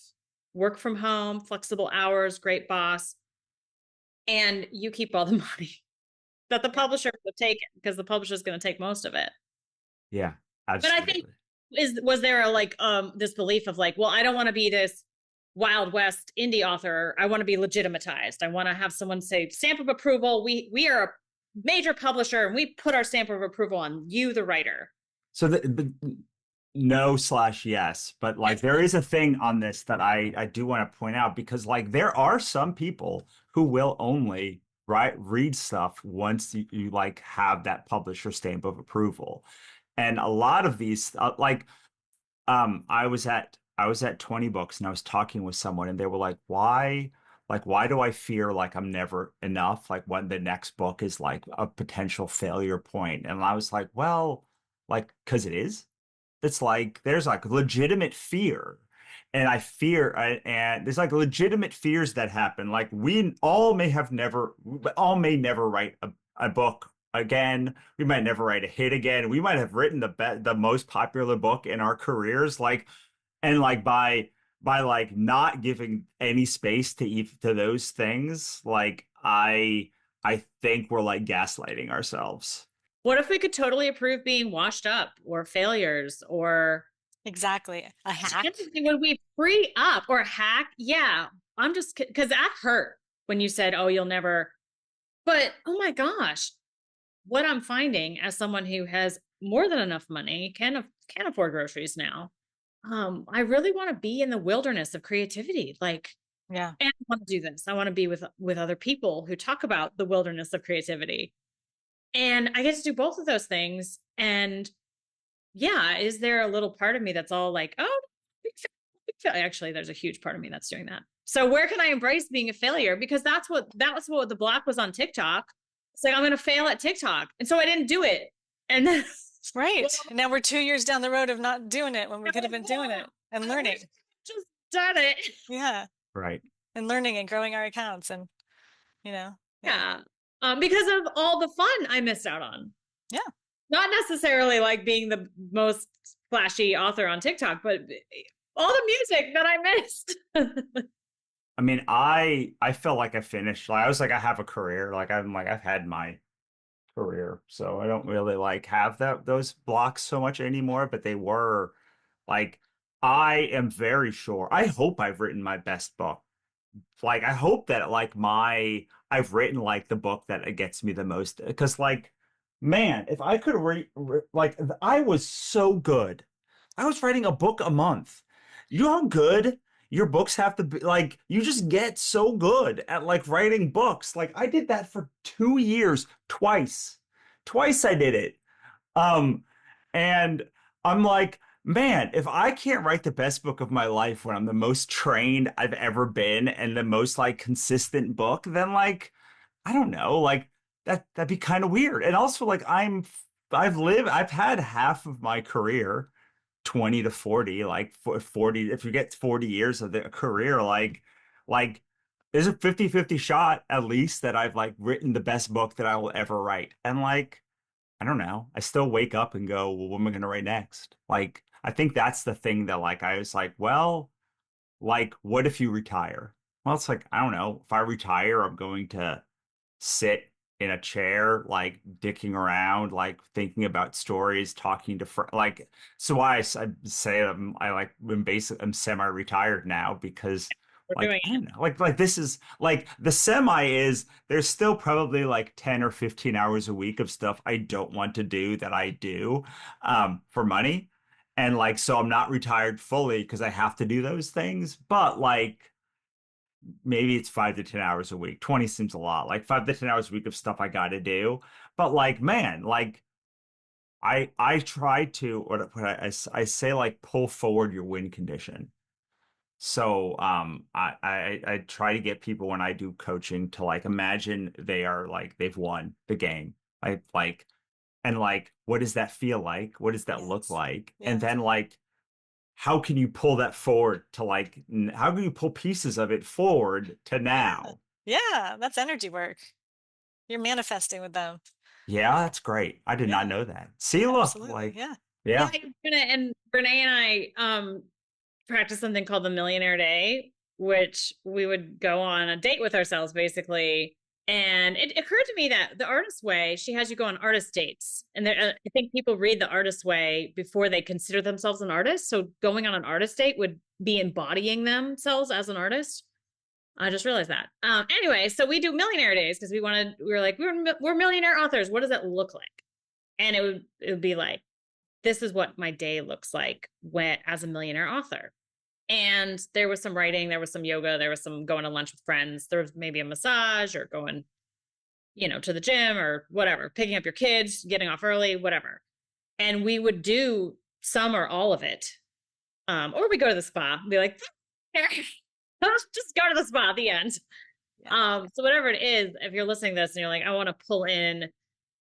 work from home, flexible hours, great boss, and you keep all the money that the publisher would take it, because the publisher is going to take most of it. Yeah, absolutely. But I think was there this belief of like, well, I don't want to be this Wild West indie author. I want to be legitimatized. I want to have someone say stamp of approval. We are a major publisher and we put our stamp of approval on you, the writer. So no/yes, but like there is a thing on this that I do want to point out, because like there are some people who will only read stuff once you like have that publisher stamp of approval. And a lot of these I was at 20 books and I was talking with someone and they were like, why do I fear like I'm never enough, like when the next book is like a potential failure point? And I was like, well, like because it is. It's like there's like legitimate fear, and and there's like legitimate fears that happen. Like we all may never write a book again. We might never write a hit again. We might have written the most popular book in our careers. Like, and like by like not giving any space to those things, like I think we're like gaslighting ourselves. What if we could totally approve being washed up or failures or exactly a hack? Would we free up or hack? Yeah, I'm just because that hurt when you said, "Oh, you'll never." But oh my gosh, what I'm finding as someone who has more than enough money, can afford groceries now. I really want to be in the wilderness of creativity, like. Yeah, and I want to do this. I want to be with other people who talk about the wilderness of creativity. And I get to do both of those things. And yeah, is there a little part of me that's all like, oh, actually, there's a huge part of me that's doing that. So where can I embrace being a failure? Because that was what the block was on TikTok. It's like, I'm going to fail at TikTok. And so I didn't do it. And then, right. And now we're 2 years down the road of not doing it when we could have been doing it and learning. Just done it. Yeah. Right. And learning and growing our accounts and, Yeah. Because of all the fun I missed out on. Yeah. Not necessarily like being the most flashy author on TikTok, but all the music that I missed. I mean, I felt like I finished. Like I was like, I have a career. Like I've had my career, so I don't really like have those blocks so much anymore. But they were like, I am very sure. I hope I've written my best book. Like I hope that like I've written like the book that gets me the most, because like, man, if I could like I was so good. I was writing a book a month. You know how good your books have to be like, you just get so good at like writing books. Like I did that for 2 years, twice I did it. Um, and I'm like, man, if I can't write the best book of my life when I'm the most trained I've ever been and the most like consistent book, then like, I don't know, like that'd be kind of weird. And also like I've had half of my career, 20 to 40, like 40, if you get 40 years of the career, like there's a 50-50 shot at least that I've like written the best book that I will ever write. And like, I don't know. I still wake up and go, well, what am I going to write next? Like, I think that's the thing that like I was like, well, like, what if you retire? Well, it's like, I don't know. If I retire, I'm going to sit in a chair, like dicking around, like thinking about stories, talking to friends. Like, so I say I like I'm semi-retired now because We're like doing I it. don't know, like this is like the semi is there's still probably like 10 or 15 hours a week of stuff I don't want to do that I do for money. And like so I'm not retired fully because I have to do those things, but like maybe it's 5 to 10 hours a week. 20 seems a lot. Like 5 to 10 hours a week of stuff I got to do. But like, man, like I try to, what I say like pull forward your win condition. So I try to get people when I do coaching to like imagine they are like they've won the game. I like and like what does that feel like? What does that look Yes. like? And Yes. then like how can you pull that forward to like how can you pull pieces of it forward to Yeah. now? Yeah. That's energy work. You're manifesting with them. Yeah, that's great. I did not Yeah. know that. See, look, Absolutely. like, Yeah. Yeah, yeah. and Renee and I practice something called the Millionaire Day, which we would go on a date with ourselves basically. And it occurred to me that the Artist Way, she has you go on artist dates. And I think people read the Artist Way before they consider themselves an artist. So going on an artist date would be embodying themselves as an artist. I just realized that. Anyway, so we do Millionaire Days because we were like, we're millionaire authors. What does that look like? And it would be like, this is what my day looks like when as a millionaire author. And there was some writing, there was some yoga, there was some going to lunch with friends, there was maybe a massage or going, to the gym or whatever, picking up your kids, getting off early, whatever. And we would do some or all of it. Or we go to the spa and be like, just go to the spa at the end. Yeah. So whatever it is, if you're listening to this and you're like, I want to pull in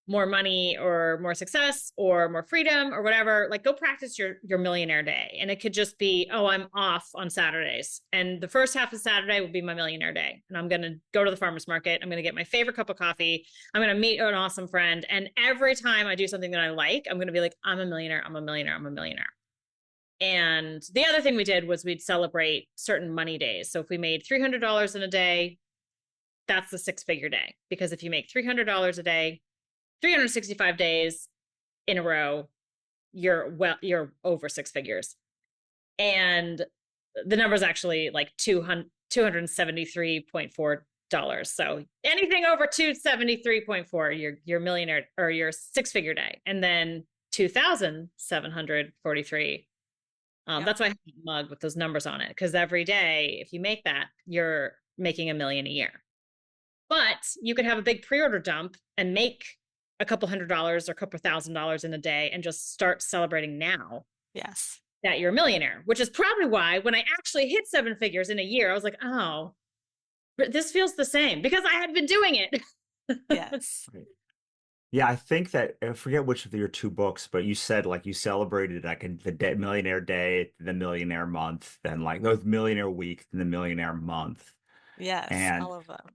more money or more success or more freedom or whatever, like go practice your millionaire day. And it could just be, oh, I'm off on Saturdays. And the first half of Saturday will be my millionaire day. And I'm going to go to the farmer's market. I'm going to get my favorite cup of coffee. I'm going to meet an awesome friend. And every time I do something that I like, I'm going to be like, I'm a millionaire. I'm a millionaire. I'm a millionaire. And the other thing we did was we'd celebrate certain money days. So if we made $300 in a day, that's the 6-figure day. Because if you make $300 a day, 365 days in a row, you're over 6 figures. And the number is actually like $273.4. So anything over 273.4, you're millionaire or your 6-figure day. And then 2,743. Yep. That's why I have a mug with those numbers on it. Because every day, if you make that, you're making $1 million a year. But you could have a big pre-order dump and make a couple $100s or a couple $1,000s in a day and just start celebrating now Yes. that you're a millionaire, which is probably why when I actually hit 7 figures in a year, I was like, oh, but this feels the same because I had been doing it. Yes. Right. Yeah, I think that I forget which of your two books, but you said like you celebrated like the millionaire day, the millionaire month, then like the millionaire week, then the millionaire month. Yes. And All of them.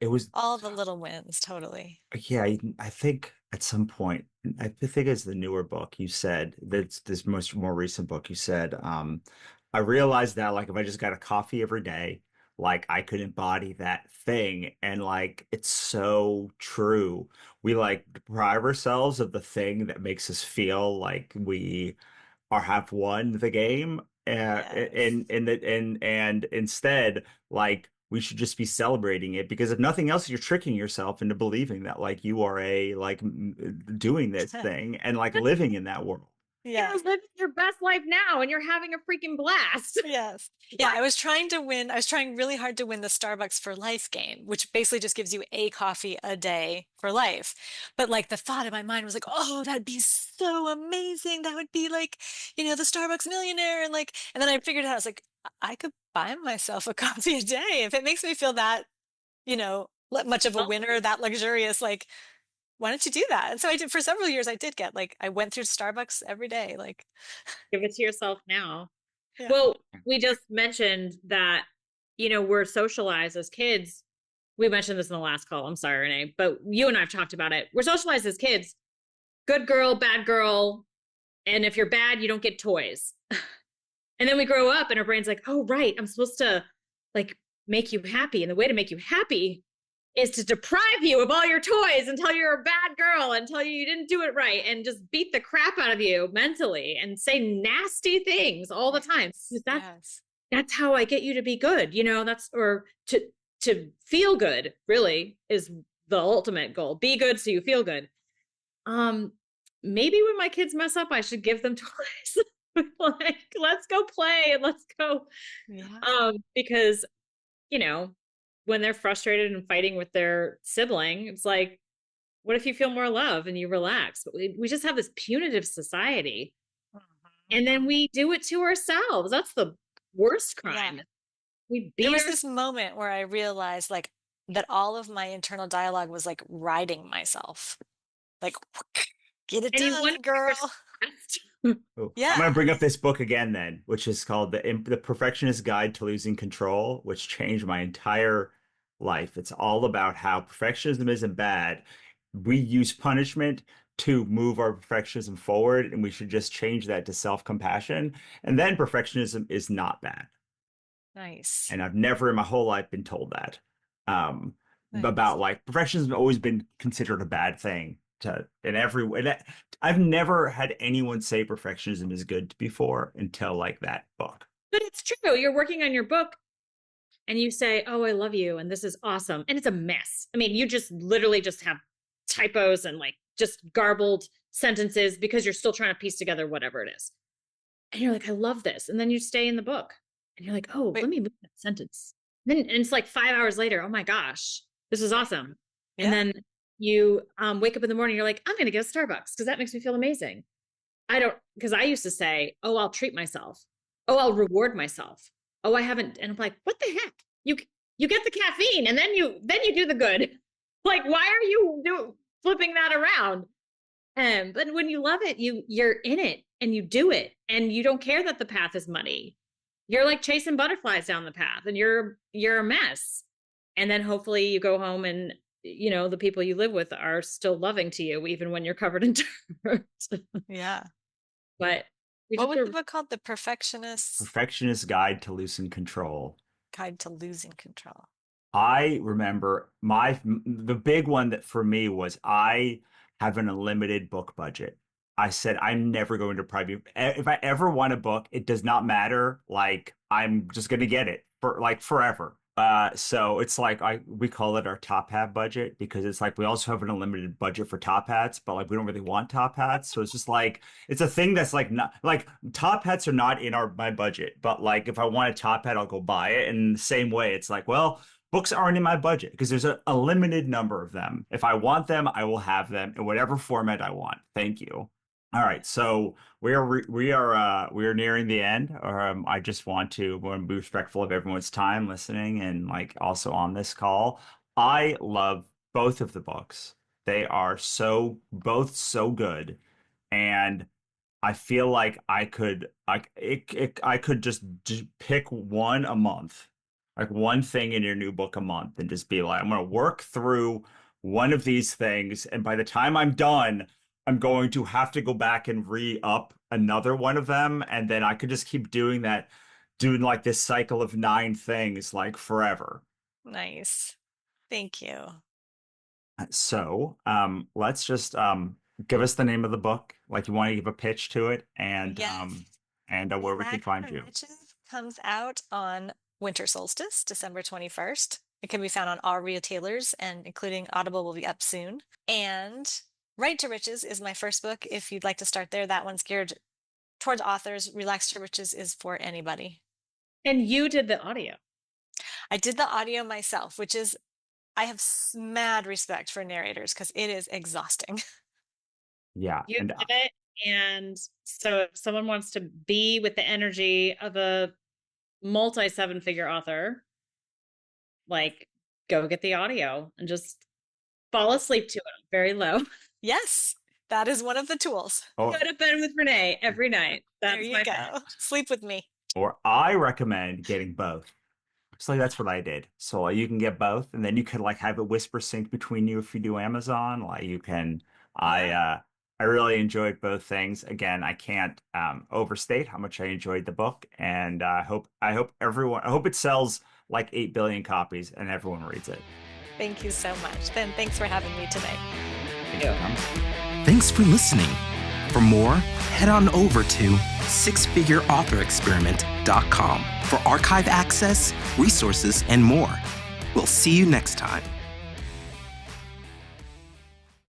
it was All the little wins. Totally. yeah, I think at some point, I think it's the newer book you said that's this more recent book you said, I realized that like if I just got a coffee every day, like I could embody that thing. And like it's so true. We like deprive ourselves of the thing that makes us feel like we or have won the game Yes. and instead like we should just be celebrating it because if nothing else you're tricking yourself into believing that like you are a like doing this thing and like living in that world. Yeah. You're living your best life now and you're having a freaking blast. Yes. Yeah, I was trying really hard to win the Starbucks for Life game, which basically just gives you a coffee a day for life. But like the thought in my mind was like, oh, that'd be so amazing. That would be like, the Starbucks millionaire. And then I figured out, I was like, I could buy myself a coffee a day if it makes me feel that, much of a winner, that luxurious, like, why don't you do that? And so I did for several years. I went through Starbucks every day. Like, Give it to yourself now. yeah. Well, we just mentioned that, we're socialized as kids. We mentioned this in the last call. I'm sorry, Renee, but you and I have talked about it. We're socialized as kids. Good girl, bad girl. And if you're bad, you don't get toys. And then we grow up and our brain's like, oh, right, I'm supposed to like make you happy. And the way to make you happy is to deprive you of all your toys and tell you're a bad girl and tell you didn't do it right and just beat the crap out of you mentally and say nasty things all the time. That's how I get you to be good. Or to feel good really is the ultimate goal. Be good so you feel good. Maybe when my kids mess up, I should give them toys. Like, let's go play and let's go. Yeah. Because, when they're frustrated and fighting with their sibling, it's like, what if you feel more love and you relax? But we just have this punitive society. And then we do it to ourselves. That's the worst crime. Yeah. There was this moment where I realized like that all of my internal dialogue was like riding myself. Like, get it done, girl. Yeah. I'm going to bring up this book again then, which is called The Perfectionist Guide to Losing Control, which changed my entire life. It's all about how perfectionism isn't bad. We use punishment to move our perfectionism forward, and we should just change that to self-compassion. And then perfectionism is not bad. Nice. And I've never in my whole life been told that. About like perfectionism has always been considered a bad thing in every way. I've never had anyone say perfectionism is good before until like that book. But it's true. You're working on your book and you say, oh, I love you. And this is awesome. And it's a mess. I mean, you just literally just have typos and like just garbled sentences because you're still trying to piece together whatever it is. And you're like, I love this. And then you stay in the book and you're like, oh, let me move that sentence. And it's like 5 hours later. Oh my gosh, this is awesome. Yeah. And then you wake up in the morning, you're like, I'm going to get a Starbucks because that makes me feel amazing. Because I used to say, oh, I'll treat myself. Oh, I'll reward myself. Oh, I haven't. And I'm like, what the heck? You get the caffeine and then you do the good. Like, why are you flipping that around? But when you love it, you're in it and you do it and you don't care that the path is muddy. You're like chasing butterflies down the path and you're a mess. And then hopefully you go home and the people you live with are still loving to you, even when you're covered in dirt. Yeah. But what was the book called? The Perfectionist Guide to Losing Control. Guide to Losing Control. I remember the big one that for me was I have an unlimited book budget. I said, I'm never going to private. If I ever want a book, it does not matter. Like, I'm just going to get it for like forever. So it's like we call it our top hat budget because it's like we also have an unlimited budget for top hats, but like we don't really want top hats. So it's just like it's a thing that's like not like top hats are not in my budget, but like if I want a top hat, I'll go buy it. And in the same way, it's like, well, books aren't in my budget because there's a limited number of them. If I want them, I will have them in whatever format I want. Thank you. All right, so we are nearing the end. I just want to be respectful of everyone's time listening and like also on this call. I love both of the books. They are both so good, and I feel like I could just pick one a month, like one thing in your new book a month, and just be like, I'm going to work through one of these things, and by the time I'm done, I'm going to have to go back and re-up another one of them. And then I could just keep doing that, doing like this cycle of 9 things like forever. Nice. Thank you. So let's just give us the name of the book. Like you want to give a pitch to it and where we can find you. Comes out on winter solstice, December 21st. It can be found on all retailers and including Audible will be up soon. And Right to Riches is my first book. If you'd like to start there, that one's geared towards authors. Relax to Riches is for anybody. And you did the audio. I did the audio myself, which is, I have mad respect for narrators because it is exhausting. Yeah. You And did it. And so if someone wants to be with the energy of a multi 7-figure author, like, go get the audio and just fall asleep to it very low. Yes, that is one of the tools. or, Go to bed with Renee every night. That's There you my go. bet. Sleep with me. or I recommend getting both. So that's what I did. So you can get both, and then you can like have it whisper sync between you if you do Amazon. Like you can. I really enjoyed both things. Again, I can't overstate how much I enjoyed the book, and I hope I hope it sells like 8 billion copies and everyone reads it. Thank you so much. Then thanks for having me today. Thanks for coming. Thanks for listening. For more, head on over to sixfigureauthorexperiment.com for archive access, resources, and more. We'll see you next time.